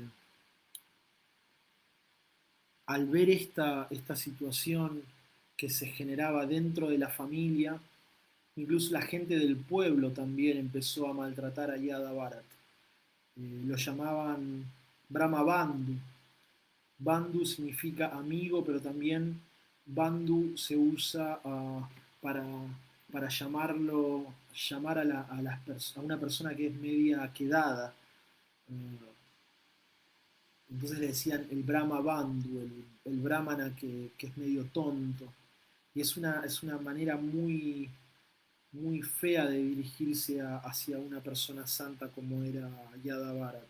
al ver esta situación que se generaba dentro de la familia, incluso la gente del pueblo también empezó a maltratar a Yada Bharat. Lo llamaban Brahma Bandhu. Bandhu significa amigo, pero también Bandhu se usa para, para llamar a una persona que es media quedada. Eh, entonces le decían el Brahma Bandhu, el Brahmana que es medio tonto. Y es una manera muy fea de dirigirse hacia una persona santa como era Yada Bharat.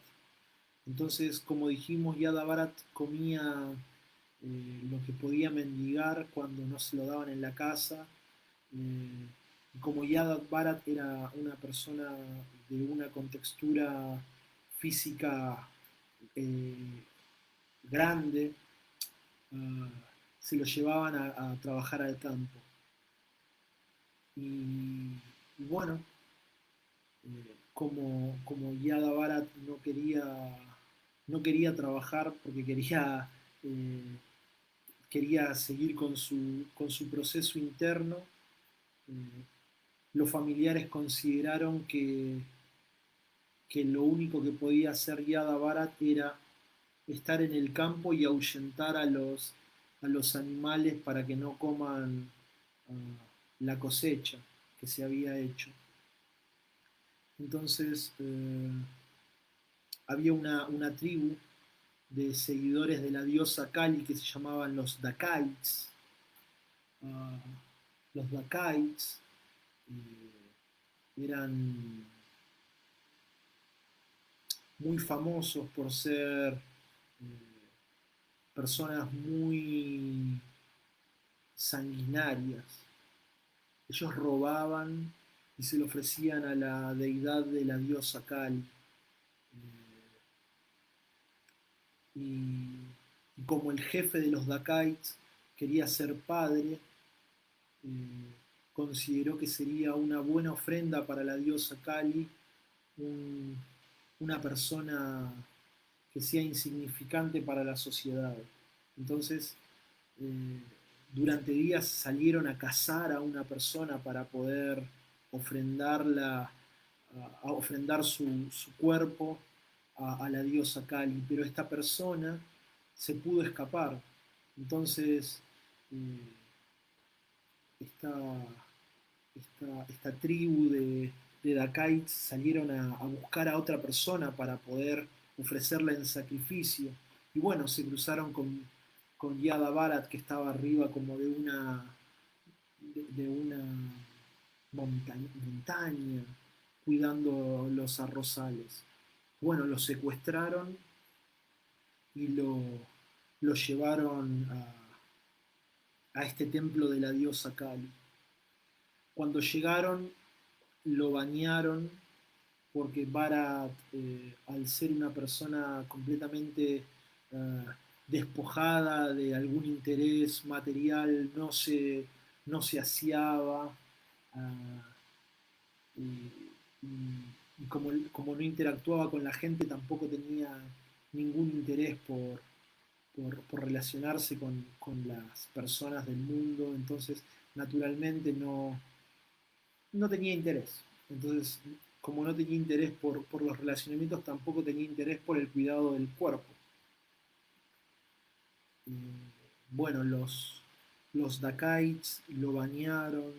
Entonces, como dijimos, Yada Bharat comía lo que podía mendigar cuando no se lo daban en la casa. Y como Yada Bharat era una persona de una contextura física eh, grande, uh, se lo llevaban a trabajar al campo. Y bueno, como Yada Bharat no quería trabajar porque quería seguir con su proceso interno. eh, los familiares consideraron que lo único que podía hacer Yada Bharat era estar en el campo y ahuyentar a los animales para que no coman la cosecha que se había hecho. Entonces había una tribu de seguidores de la diosa Kali que se llamaban los Dakaites. Uh, los Dakaites eran muy famosos por ser personas muy sanguinarias. Ellos robaban y se lo ofrecían a la deidad de la diosa Kali. Y como el jefe de los Dakaites quería ser padre, consideró que sería una buena ofrenda para la diosa Kali un, una persona que sea insignificante para la sociedad. Entonces, eh, durante días salieron a cazar a una persona para poder ofrendarla, a ofrendar su cuerpo a la diosa Kali, pero esta persona se pudo escapar. Entonces, eh, esta, esta tribu de Dakaites salieron a buscar a otra persona para poder ofrecerla en sacrificio. Y bueno, se cruzaron con Yada Barat, que estaba arriba como de una montaña, cuidando los arrozales. Bueno, lo secuestraron y lo llevaron a este templo de la diosa Kali. Cuando llegaron, lo bañaron porque Barat, al ser una persona completamente eh, despojada de algún interés material, no se aseaba, y como no interactuaba con la gente, tampoco tenía ningún interés por relacionarse con las personas del mundo, entonces naturalmente no tenía interés. Entonces, como no tenía interés por los relacionamientos, tampoco tenía interés por el cuidado del cuerpo. Bueno, los Dakaites lo bañaron,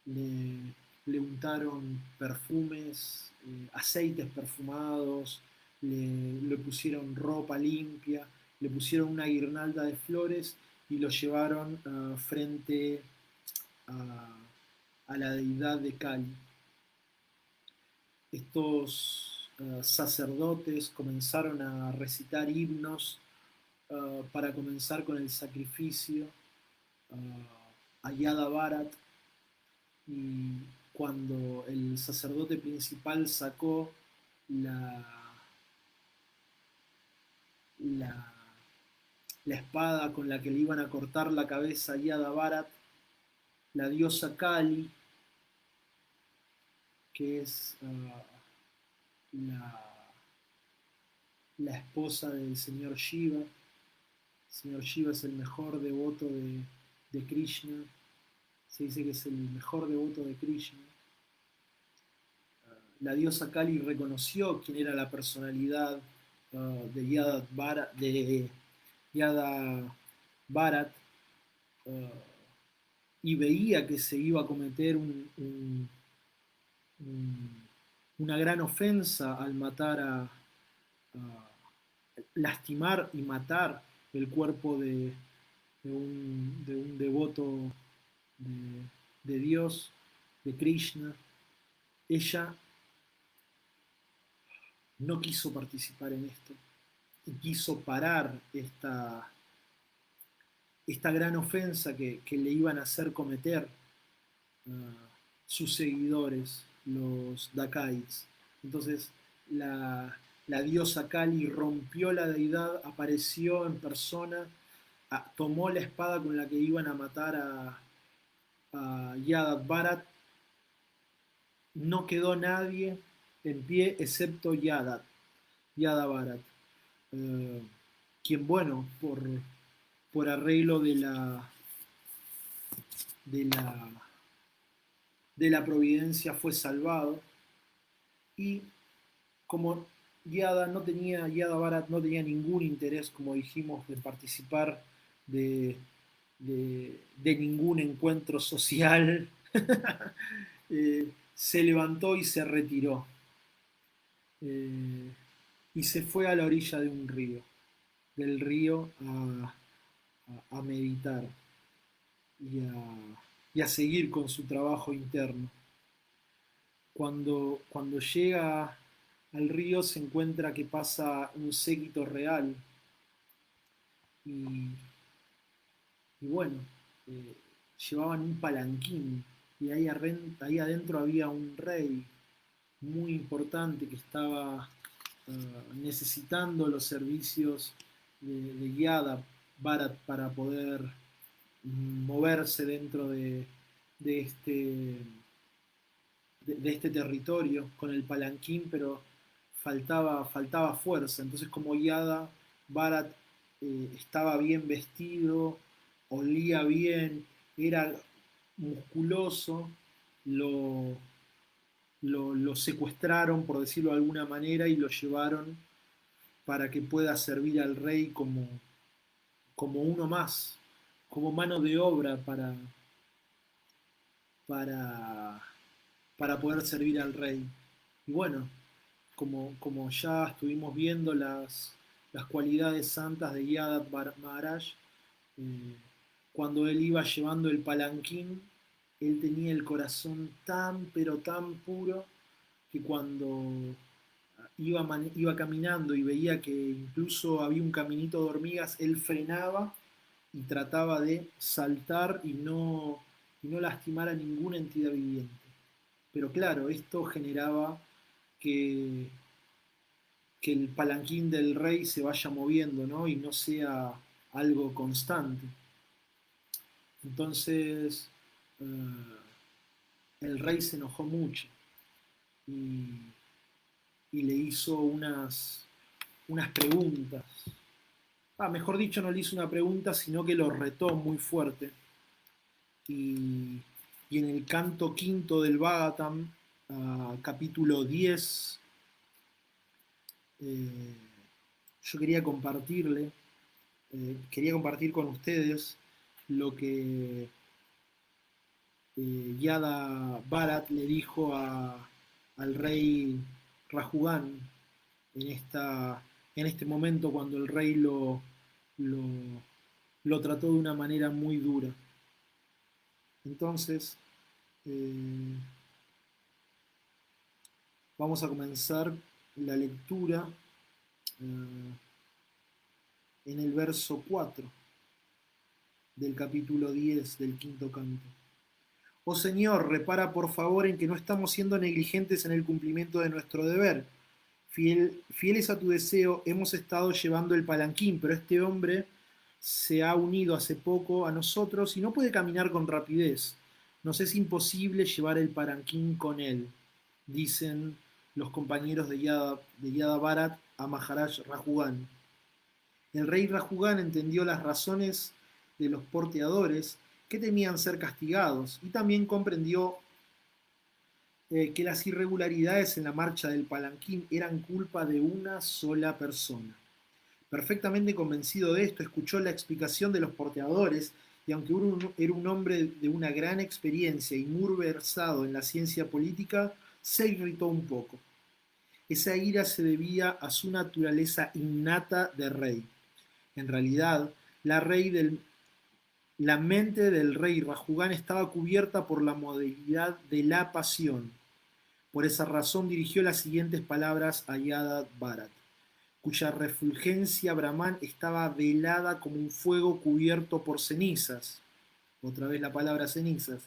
le, le untaron perfumes, aceites perfumados, le pusieron ropa limpia, le pusieron una guirnalda de flores y lo llevaron frente a la deidad de Kali. Estos sacerdotes comenzaron a recitar himnos para comenzar con el sacrificio a Yada Barat, y cuando el sacerdote principal sacó la, la, la espada con la que le iban a cortar la cabeza a Yada Barat, la diosa Kali, que es la, la esposa del señor Shiva. El señor Shiva es el mejor devoto de Krishna. Se dice que es el mejor devoto de Krishna. La diosa Kali reconoció quién era la personalidad de Yada Bharat, uh, y veía que se iba a cometer una gran ofensa al matar lastimar y matar el cuerpo de un devoto de, de Dios, de Krishna. Ella no quiso participar en esto y quiso parar esta gran ofensa que le iban a hacer cometer sus seguidores, los Dakaites. Entonces la diosa Kali rompió la deidad, apareció en persona, tomó la espada con la que iban a matar a Yadat Bharat. No quedó nadie en pie excepto Yada Bharat, eh, quien, bueno, por arreglo de la, de la providencia fue salvado. Y como Yada Bharat no tenía ningún interés, como dijimos, de participar de, de ningún encuentro social, se levantó y se retiró, eh, y se fue a la orilla de un río, del río a meditar y a seguir con su trabajo interno. Cuando llega al río se encuentra que pasa un séquito real y, y bueno, eh, llevaban un palanquín y ahí adentro había un rey muy importante que estaba necesitando los servicios de guiada para poder moverse dentro de este, de este territorio con el palanquín, pero faltaba fuerza. Entonces, como Yada, Barat estaba bien vestido, olía bien, era musculoso, lo, lo secuestraron, por decirlo de alguna manera, y lo llevaron para que pueda servir al rey como uno más, como mano de obra para, para poder servir al rey. Y bueno, como ya estuvimos viendo las cualidades santas de Yadat Maharaj, eh, cuando él iba llevando el palanquín, él tenía el corazón tan, pero tan puro, que cuando iba caminando y veía que incluso había un caminito de hormigas, él frenaba y trataba de saltar y no lastimar a ninguna entidad viviente. Pero claro, esto generaba que, que el palanquín del rey se vaya moviendo, ¿no? Y no sea algo constante. Entonces, el rey se enojó mucho y, y le hizo unas preguntas. Mejor dicho, no le hizo una pregunta, sino que lo retó muy fuerte. Y, y en el canto quinto del Bhagavatam, capítulo 10, eh, yo quería compartir con ustedes lo que Yada Bharat le dijo al rey Rajugan en, en este momento cuando el rey lo, lo trató de una manera muy dura. Entonces, eh, vamos a comenzar la lectura en el verso 4 del capítulo 10 del quinto canto. Oh Señor, repara por favor en que no estamos siendo negligentes en el cumplimiento de nuestro deber. Fieles a tu deseo, hemos estado llevando el palanquín, pero este hombre se ha unido hace poco a nosotros y no puede caminar con rapidez. Nos es imposible llevar el palanquín con él, dicen los compañeros de Yada Bharat a Maharaj Rajugan. El rey Rajugan entendió las razones de los porteadores que temían ser castigados y también comprendió que las irregularidades en la marcha del palanquín eran culpa de una sola persona. Perfectamente convencido de esto, escuchó la explicación de los porteadores y aunque era un hombre de una gran experiencia y muy versado en la ciencia política, se irritó un poco. Esa ira se debía a su naturaleza innata de rey. En realidad, la mente del rey Rajugan estaba cubierta por la modalidad de la pasión. Por esa razón dirigió las siguientes palabras a Yada Bharat, cuya refulgencia Brahman estaba velada como un fuego cubierto por cenizas, otra vez la palabra cenizas,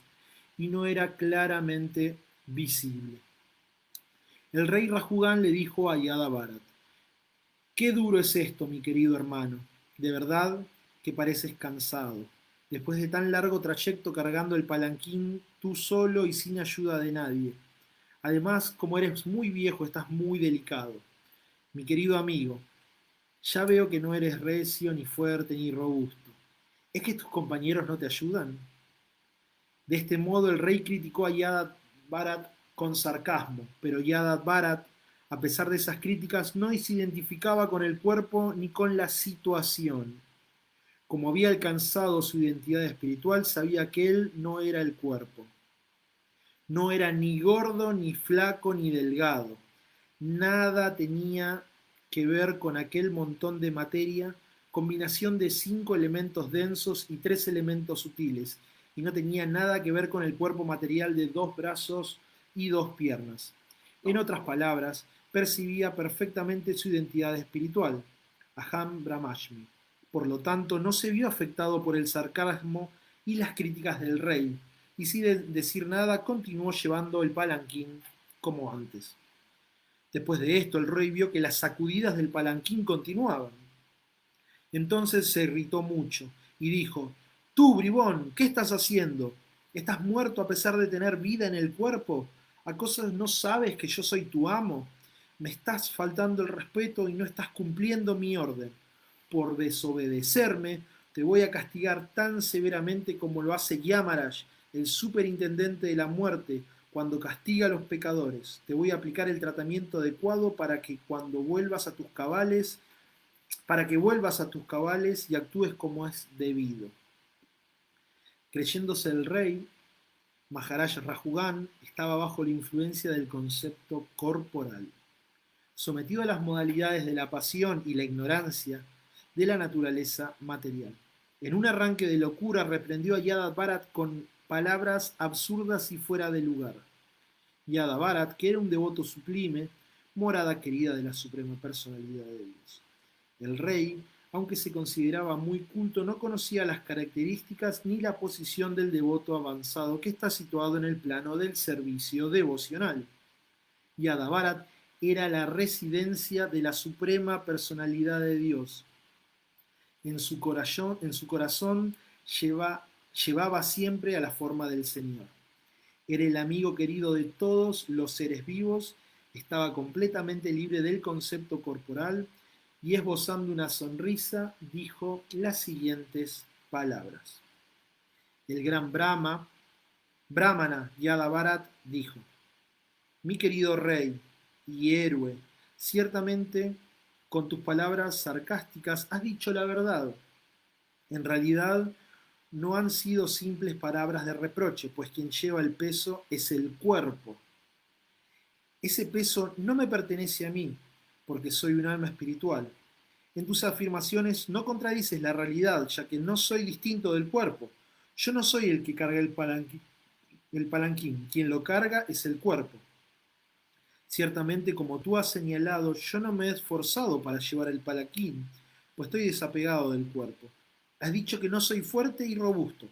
y no era claramente visible. El rey Rajugan le dijo a Yada Bharat, qué duro es esto, mi querido hermano, de verdad que pareces cansado. Después de tan largo trayecto cargando el palanquín tú solo y sin ayuda de nadie. Además, como eres muy viejo, estás muy delicado. Mi querido amigo, ya veo que no eres recio, ni fuerte, ni robusto. ¿Es que tus compañeros no te ayudan? De este modo el rey criticó a Yadat Bharat con sarcasmo, pero Yadat Bharat, a pesar de esas críticas, no se identificaba con el cuerpo ni con la situación. Como había alcanzado su identidad espiritual, sabía que él no era el cuerpo. No era ni gordo, ni flaco, ni delgado. Nada tenía que ver con aquel montón de materia, combinación de 5 elementos densos y 3 elementos sutiles, y no tenía nada que ver con el cuerpo material de 2 brazos y 2 piernas. En otras palabras, percibía perfectamente su identidad espiritual, Aham Brahmashmi. Por lo tanto, no se vio afectado por el sarcasmo y las críticas del rey, y sin decir nada continuó llevando el palanquín como antes. Después de esto, el rey vio que las sacudidas del palanquín continuaban. Entonces se irritó mucho y dijo: Tú, bribón, ¿qué estás haciendo? ¿Estás muerto a pesar de tener vida en el cuerpo? ¿Acaso no sabes que yo soy tu amo? Me estás faltando el respeto y no estás cumpliendo mi orden. Por desobedecerme, te voy a castigar tan severamente como lo hace Yamaraj, el superintendente de la muerte, cuando castiga a los pecadores. Te voy a aplicar el tratamiento adecuado para que vuelvas a tus cabales y actúes como es debido. Creyéndose el rey, Maharaj Rajugan estaba bajo la influencia del concepto corporal. Sometido a las modalidades de la pasión y la ignorancia de la naturaleza material. En un arranque de locura reprendió a Yada Bharat con palabras absurdas y fuera de lugar. Yada Bharat, que era un devoto sublime, morada querida de la suprema personalidad de Dios. El rey, aunque se consideraba muy culto, no conocía las características ni la posición del devoto avanzado que está situado en el plano del servicio devocional. Yada Bharat era la residencia de la suprema personalidad de Dios. En su corazón llevaba siempre a la forma del Señor. Era el amigo querido de todos los seres vivos, estaba completamente libre del concepto corporal y esbozando una sonrisa dijo las siguientes palabras. El gran Brahmana Yada Bharat dijo: Mi querido rey y héroe, ciertamente con tus palabras sarcásticas has dicho la verdad. En realidad no han sido simples palabras de reproche, pues quien lleva el peso es el cuerpo. Ese peso no me pertenece a mí, porque soy un alma espiritual. En tus afirmaciones no contradices la realidad, ya que no soy distinto del cuerpo. Yo no soy el que carga el palanquín, quien lo carga es el cuerpo. Ciertamente, como tú has señalado, yo no me he esforzado para llevar el palanquín, pues estoy desapegado del cuerpo. Has dicho que no soy fuerte y robusto.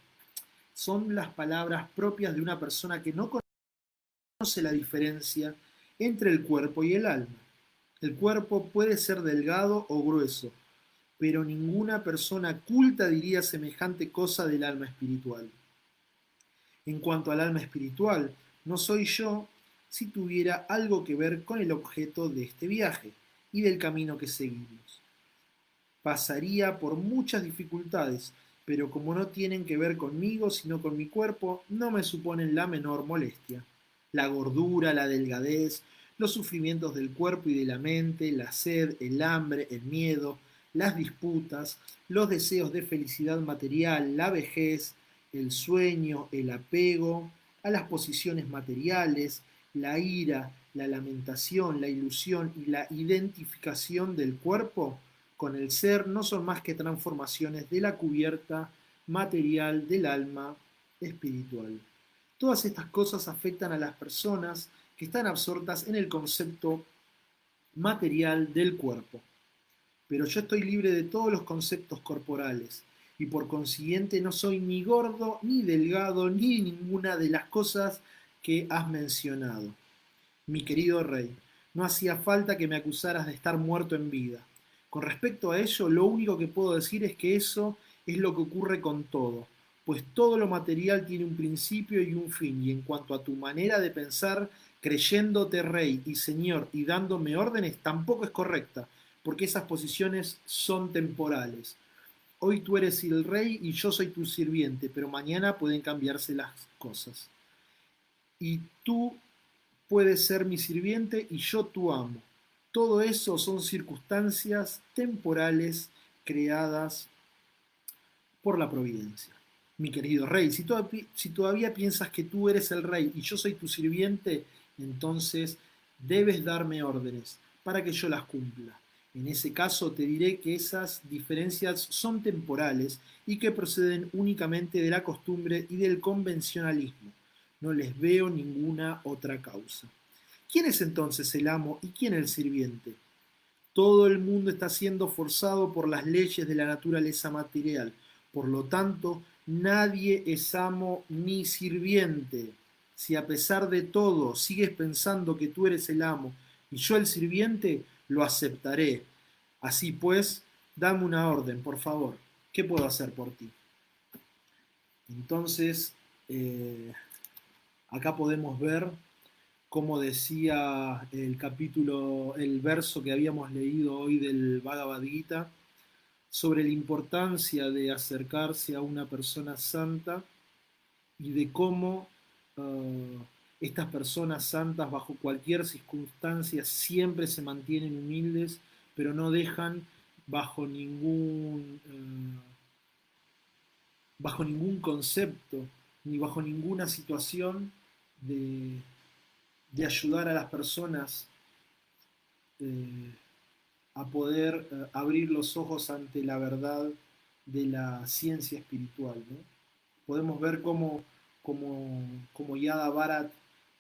Son las palabras propias de una persona que no conoce la diferencia entre el cuerpo y el alma. El cuerpo puede ser delgado o grueso, pero ninguna persona culta diría semejante cosa del alma espiritual. En cuanto al alma espiritual, no soy yo si tuviera algo que ver con el objeto de este viaje y del camino que seguimos. Pasaría por muchas dificultades, pero como no tienen que ver conmigo, sino con mi cuerpo, no me suponen la menor molestia. La gordura, la delgadez, los sufrimientos del cuerpo y de la mente, la sed, el hambre, el miedo, las disputas, los deseos de felicidad material, la vejez, el sueño, el apego a las posiciones materiales, la ira, la lamentación, la ilusión y la identificación del cuerpo con el ser no son más que transformaciones de la cubierta material del alma espiritual. Todas estas cosas afectan a las personas que están absortas en el concepto material del cuerpo. Pero yo estoy libre de todos los conceptos corporales y por consiguiente no soy ni gordo, ni delgado, ni ninguna de las cosas que has mencionado. Mi querido rey, no hacía falta que me acusaras de estar muerto en vida. Con respecto a ello, lo único que puedo decir es que eso es lo que ocurre con todo, pues todo lo material tiene un principio y un fin, y en cuanto a tu manera de pensar, creyéndote rey y señor y dándome órdenes, tampoco es correcta, porque esas posiciones son temporales. Hoy tú eres el rey y yo soy tu sirviente, pero mañana pueden cambiarse las cosas. Y tú puedes ser mi sirviente y yo tu amo. Todo eso son circunstancias temporales creadas por la providencia. mi querido rey. Si todavía piensas que tú eres el rey y yo soy tu sirviente, entonces debes darme órdenes para que yo las cumpla. En ese caso te diré que esas diferencias son temporales y que proceden únicamente de la costumbre y del convencionalismo. No les veo ninguna otra causa. ¿Quién es entonces el amo y quién el sirviente? Todo el mundo está siendo forzado por las leyes de la naturaleza material. Por lo tanto, nadie es amo ni sirviente. Si a pesar de todo sigues pensando que tú eres el amo y yo el sirviente, lo aceptaré. Así pues, dame una orden, por favor. ¿Qué puedo hacer por ti? Entonces, eh, acá podemos ver, como decía el capítulo, el verso que habíamos leído hoy del Bhagavad Gita, sobre la importancia de acercarse a una persona santa y de cómo estas personas santas bajo cualquier circunstancia siempre se mantienen humildes, pero no dejan bajo bajo ningún concepto ni bajo ninguna situación de, de ayudar a las personas eh, a poder abrir los ojos ante la verdad de la ciencia espiritual, ¿no? Podemos ver cómo Yada Bharat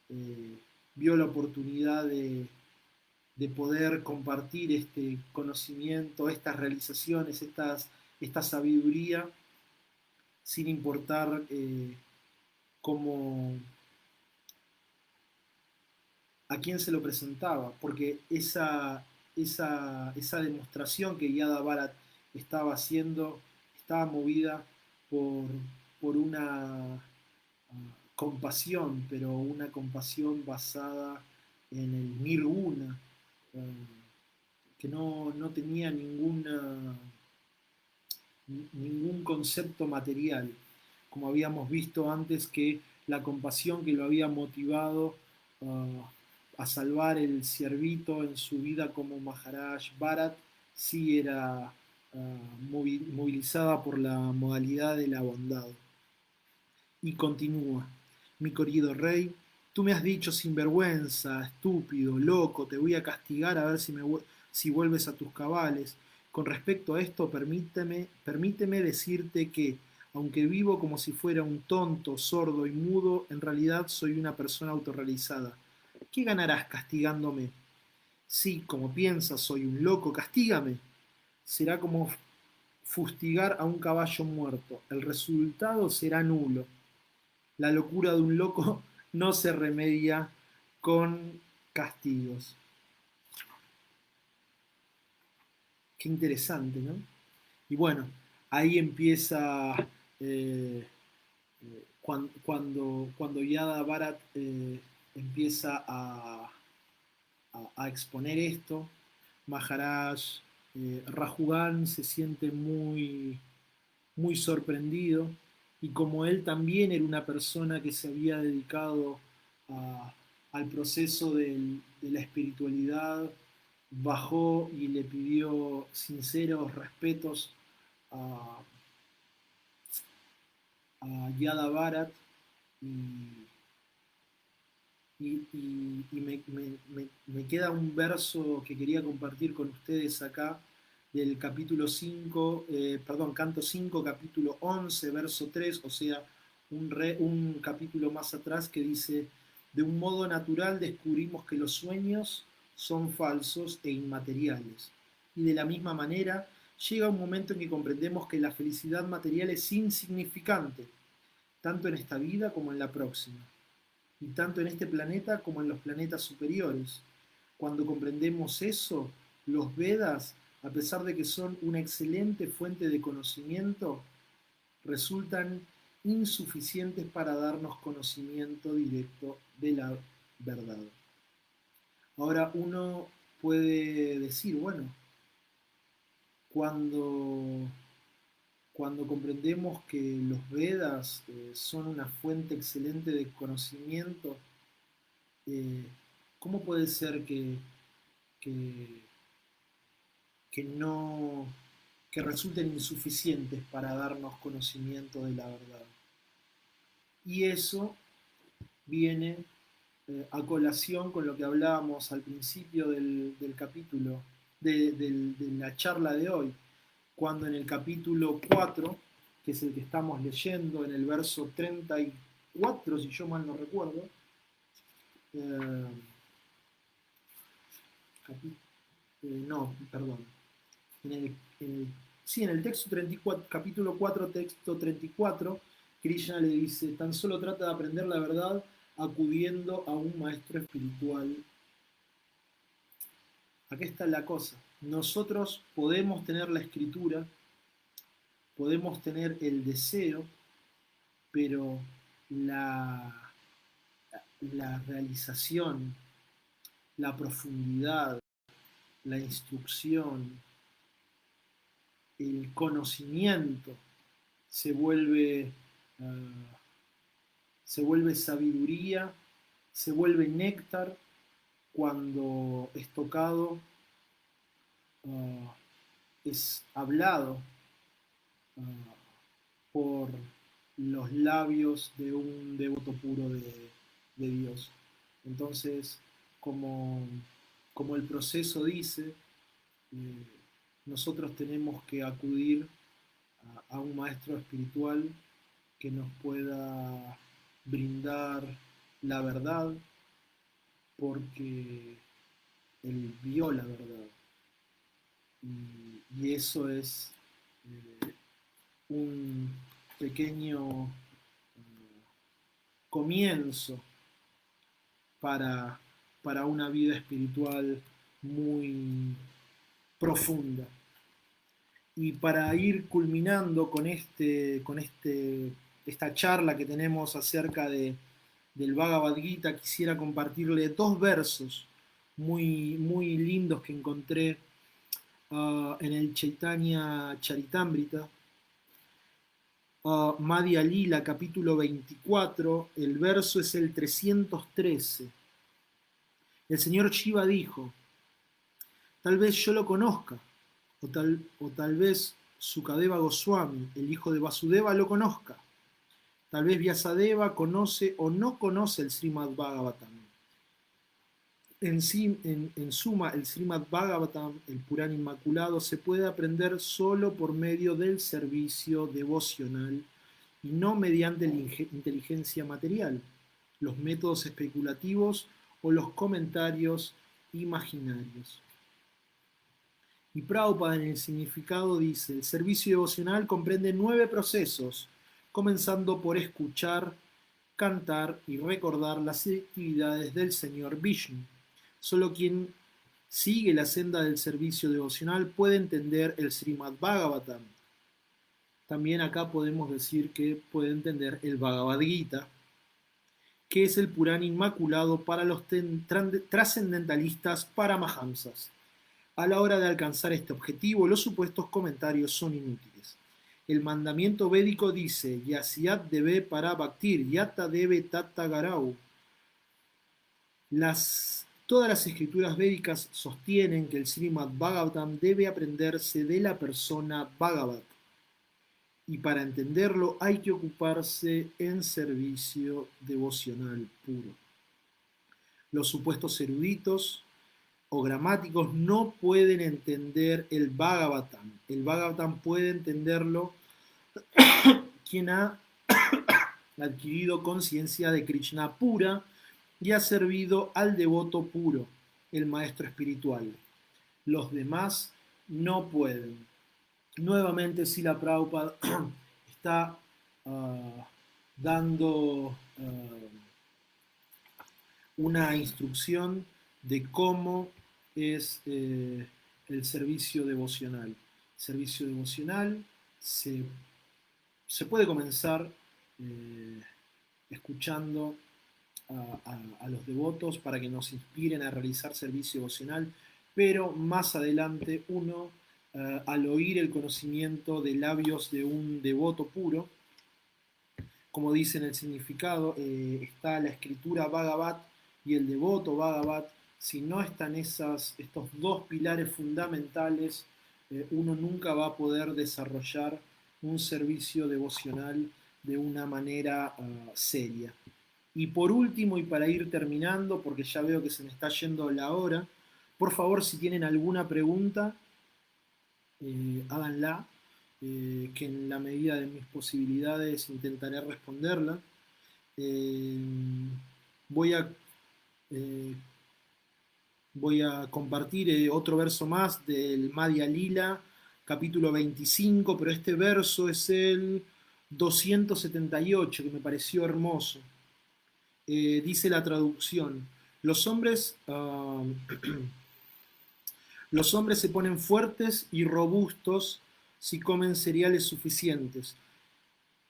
eh, vio la oportunidad de poder compartir este conocimiento, estas realizaciones, esta sabiduría, sin importar cómo, a quién se lo presentaba, porque esa demostración que Yada Bharat estaba haciendo estaba movida por, por una compasión, pero una compasión basada en el nirguna, que no tenía ningún concepto material, como habíamos visto antes que la compasión que lo había motivado a salvar el ciervito en su vida como Maharaj Bharat, sí era movilizada por la modalidad de la bondad. Y continúa, mi querido rey, tú me has dicho sinvergüenza, estúpido, loco, te voy a castigar a ver si vuelves a tus cabales. Con respecto a esto, permíteme decirte que, aunque vivo como si fuera un tonto, sordo y mudo, en realidad soy una persona autorrealizada. ¿Qué ganarás castigándome? Si, como piensas, soy un loco, castígame. Será como fustigar a un caballo muerto. El resultado será nulo. La locura de un loco no se remedia con castigos. Qué interesante, ¿no? Y bueno, ahí empieza cuando Yada Bharat empieza a exponer esto, Maharaj Rajugan se siente muy sorprendido y como él también era una persona que se había dedicado a- al proceso de la espiritualidad, bajó y le pidió sinceros respetos a, a Yada Bharat y, me queda un verso que quería compartir con ustedes acá del capítulo 5 perdón, canto 5 capítulo 11 verso 3, o sea, un capítulo más atrás que dice, de un modo natural descubrimos que los sueños son falsos e inmateriales. Y de la misma manera, llega un momento en que comprendemos que la felicidad material es insignificante, tanto en esta vida como en la próxima y tanto en este planeta como en los planetas superiores. Cuando comprendemos eso, los Vedas, a pesar de que son una excelente fuente de conocimiento, resultan insuficientes para darnos conocimiento directo de la verdad. Ahora uno puede decir, bueno, cuando, cuando comprendemos que los Vedas son una fuente excelente de conocimiento, eh, ¿cómo puede ser que, que no, que resulten insuficientes para darnos conocimiento de la verdad. Y eso viene a colación con lo que hablábamos al principio del capítulo, de la charla de hoy, cuando en el capítulo 4, que es el que estamos leyendo, en el verso 34, si yo mal no recuerdo, eh, no, perdón, en el, sí, en el texto 34, capítulo 4, texto 34, Krishna le dice, tan solo trata de aprender la verdad acudiendo a un maestro espiritual. Aquí está la cosa. Nosotros podemos tener la escritura, podemos tener el deseo, pero la realización, la profundidad, la instrucción, el conocimiento se vuelve, se vuelve sabiduría, se vuelve néctar cuando es tocado, es hablado por los labios de un devoto puro de Dios. Entonces, como el proceso dice, nosotros tenemos que acudir a un maestro espiritual que nos pueda brindar la verdad, porque él vio la verdad. Y eso es un pequeño comienzo para una vida espiritual muy profunda. Y para ir culminando con esta charla que tenemos acerca del Bhagavad Gita, quisiera compartirle dos versos muy, muy lindos que encontré en el Chaitanya Charitamrita, Madhya Lila, capítulo 24, el verso es el 313. El señor Shiva dijo, tal vez yo lo conozca, o tal vez Sukadeva Goswami, el hijo de Vasudeva, lo conozca. Tal vez Vyasadeva conoce o no conoce el Srimad Bhagavatam. En suma, el Srimad Bhagavatam, el Purana Inmaculado, se puede aprender solo por medio del servicio devocional y no mediante la inteligencia material, los métodos especulativos o los comentarios imaginarios. Y Prabhupada en el significado dice, el servicio devocional comprende 9 procesos, comenzando por escuchar, cantar y recordar las actividades del Señor Vishnu. Solo quien sigue la senda del servicio devocional puede entender el Srimad Bhagavatam. También acá podemos decir que puede entender el Bhagavad Gita, que es el Purana Inmaculado para los trascendentalistas paramahamsas. A la hora de alcanzar este objetivo, los supuestos comentarios son inútiles. El mandamiento védico dice, Yasyat debe para bhaktir, yata debe tata garau. Todas las escrituras védicas sostienen que el Srimad Bhagavatam debe aprenderse de la persona Bhagavat. Y para entenderlo hay que ocuparse en servicio devocional puro. Los supuestos eruditos o gramáticos no pueden entender el Bhagavatam. El Bhagavatam puede entenderlo quien ha adquirido conciencia de Krishna pura y ha servido al devoto puro, el maestro espiritual. Los demás no pueden. Nuevamente, Srila Prabhupada está dando una instrucción de cómo es el servicio devocional. El servicio devocional se puede comenzar escuchando a los devotos para que nos inspiren a realizar servicio devocional, pero más adelante uno, al oír el conocimiento de labios de un devoto puro, como dice en el significado, está la escritura Bhagavat y el devoto Bhagavat. Si no están estos dos pilares fundamentales, uno nunca va a poder desarrollar un servicio devocional de una manera seria. Y por último, y para ir terminando, porque ya veo que se me está yendo la hora, por favor, si tienen alguna pregunta, háganla, que en la medida de mis posibilidades intentaré responderla. Eh, voy a eh, voy a compartir otro verso más del Madhya Lila, capítulo 25, pero este verso es el 278, que me pareció hermoso. Dice la traducción, los hombres se ponen fuertes y robustos si comen cereales suficientes,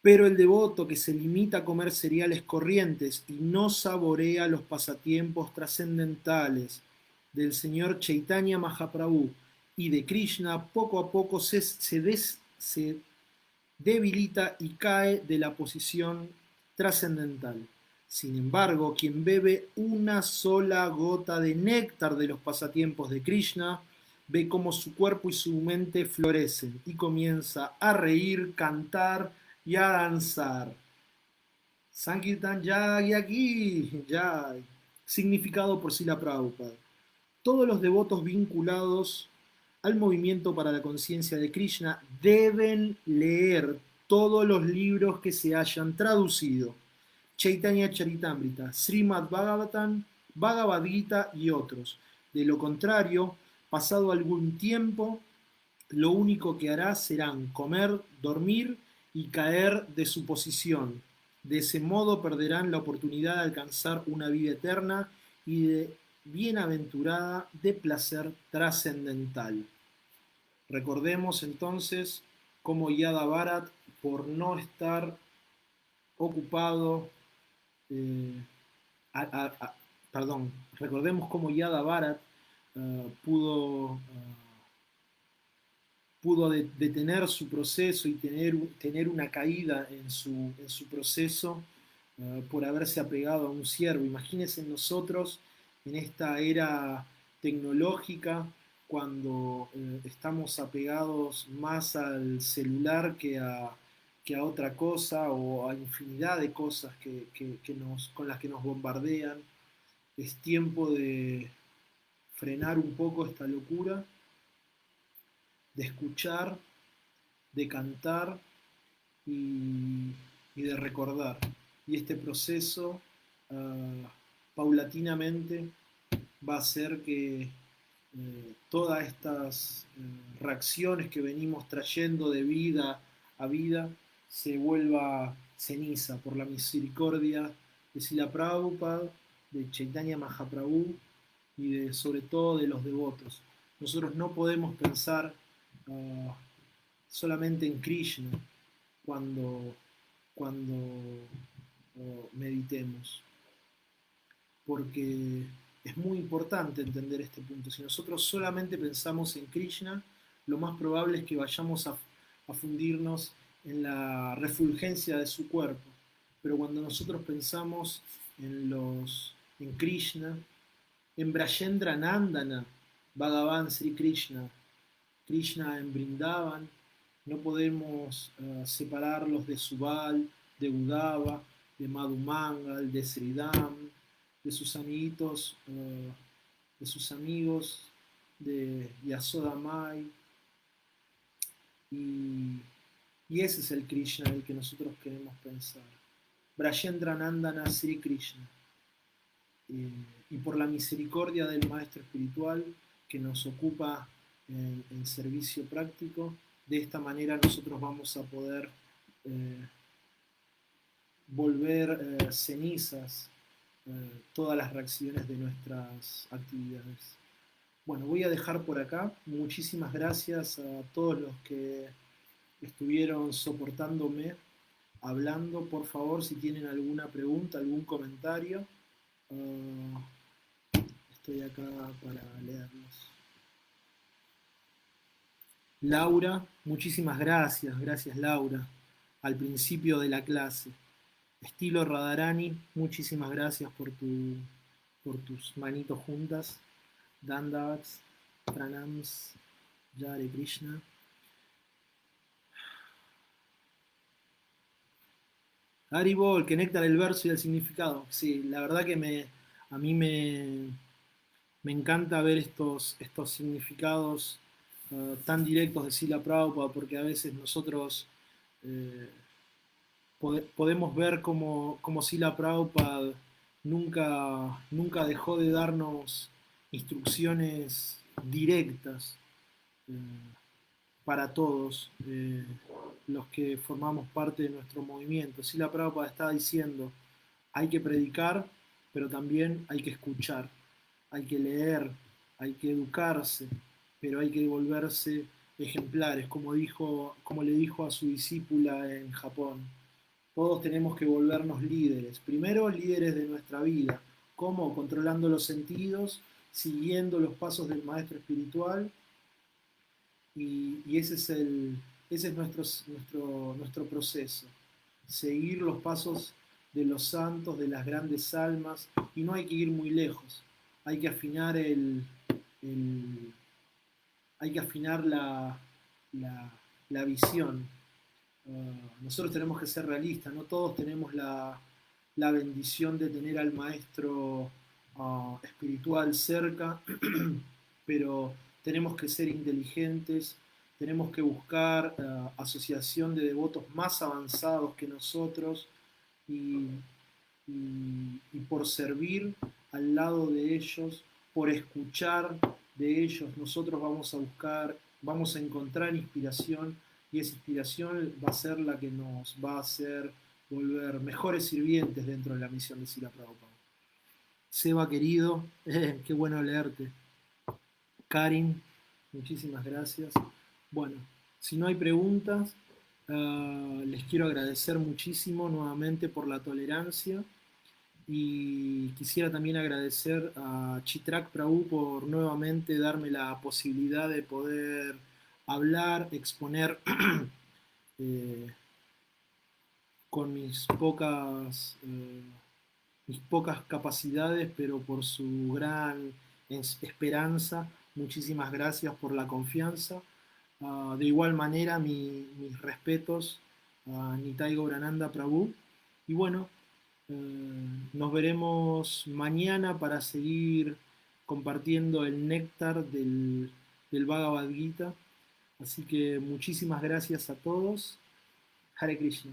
pero el devoto que se limita a comer cereales corrientes y no saborea los pasatiempos trascendentales del señor Chaitanya Mahaprabhu y de Krishna, poco a poco se debilita y cae de la posición trascendental. Sin embargo, quien bebe una sola gota de néctar de los pasatiempos de Krishna, ve cómo su cuerpo y su mente florecen y comienza a reír, cantar y a danzar. Sankirtan Jai aquí, Jai. Significado por Srila Prabhupada. Todos los devotos vinculados al movimiento para la conciencia de Krishna deben leer todos los libros que se hayan traducido. Chaitanya Charitamrita, Srimad Bhagavatam, Bhagavad Gita y otros. De lo contrario, pasado algún tiempo, lo único que hará serán comer, dormir y caer de su posición. De ese modo perderán la oportunidad de alcanzar una vida eterna y de bienaventurada de placer trascendental. Recordemos entonces cómo Yada Bharat, por no estar ocupado, eh, a, a, perdón, recordemos cómo Yada Bharat pudo detener su proceso y tener una caída en su proceso por haberse apegado a un siervo. Imagínense nosotros en esta era tecnológica, cuando estamos apegados más al celular que a otra cosa o a infinidad de cosas con las que nos bombardean. Es tiempo de frenar un poco esta locura, de escuchar, de cantar y de recordar. Y este proceso paulatinamente va a hacer que todas estas reacciones que venimos trayendo de vida a vida se vuelva ceniza por la misericordia de Srila Prabhupada, de Chaitanya Mahaprabhu y sobre todo de los devotos. Nosotros no podemos pensar solamente en Krishna cuando meditemos, porque es muy importante entender este punto. Si nosotros solamente pensamos en Krishna, lo más probable es que vayamos a fundirnos en la refulgencia de su cuerpo. Pero cuando nosotros pensamos en Krishna, en Brajendra Nandana, Bhagavan Sri Krishna, Krishna en Vrindavan, no podemos separarlos de Subal, de Udava, de Madhumangal, de Sridham, de sus amiguitos, de sus amigos, de Yasoda Mai. Y ese es el Krishna el que nosotros queremos pensar. Brajendra Nandana Sri Krishna. Y por la misericordia del Maestro Espiritual que nos ocupa en servicio práctico, de esta manera nosotros vamos a poder volver cenizas todas las reacciones de nuestras actividades. Bueno, voy a dejar por acá. Muchísimas gracias a todos los que estuvieron soportándome hablando. Por favor, si tienen alguna pregunta, algún comentario, estoy acá para leerlos. Laura, muchísimas gracias. Gracias, Laura. Al principio de la clase. Estilo Radharani, muchísimas gracias por tus manitos juntas. Dandavats, pranams, Hare Krishna. Haribol, que néctar el verso y el significado. Sí, la verdad que a mí me encanta ver estos significados tan directos de Srila Prabhupada, porque a veces nosotros eh, podemos ver como Srila Prabhupada nunca dejó de darnos instrucciones directas eh, para todos los que formamos parte de nuestro movimiento. Srila Prabhupada está diciendo, hay que predicar, pero también hay que escuchar, hay que leer, hay que educarse, pero hay que volverse ejemplares, como le dijo a su discípula en Japón. Todos tenemos que volvernos líderes. Primero, líderes de nuestra vida. ¿Cómo? Controlando los sentidos, siguiendo los pasos del maestro espiritual. Y ese es nuestro proceso. Seguir los pasos de los santos, de las grandes almas. Y no hay que ir muy lejos. Hay que afinar el- hay que afinar la, la visión. Nosotros tenemos que ser realistas, no todos tenemos la bendición de tener al maestro espiritual cerca, pero tenemos que ser inteligentes, tenemos que buscar asociación de devotos más avanzados que nosotros y, y por servir al lado de ellos, por escuchar de ellos, nosotros vamos a buscar, vamos a encontrar inspiración y esa inspiración va a ser la que nos va a hacer volver mejores sirvientes dentro de la misión de Sila Prabhupada. Seba querido, qué bueno leerte. Karin, muchísimas gracias. Bueno, si no hay preguntas, les quiero agradecer muchísimo nuevamente por la tolerancia y quisiera también agradecer a Chitrak Prabhu por nuevamente darme la posibilidad de poder hablar, exponer eh, con mis pocas capacidades, pero por su gran esperanza. Muchísimas gracias por la confianza. De igual manera, mis respetos a Nitai Gaurananda Prabhu. Y bueno, nos veremos mañana para seguir compartiendo el néctar del Bhagavad Gita. Así que muchísimas gracias a todos. Hare Krishna.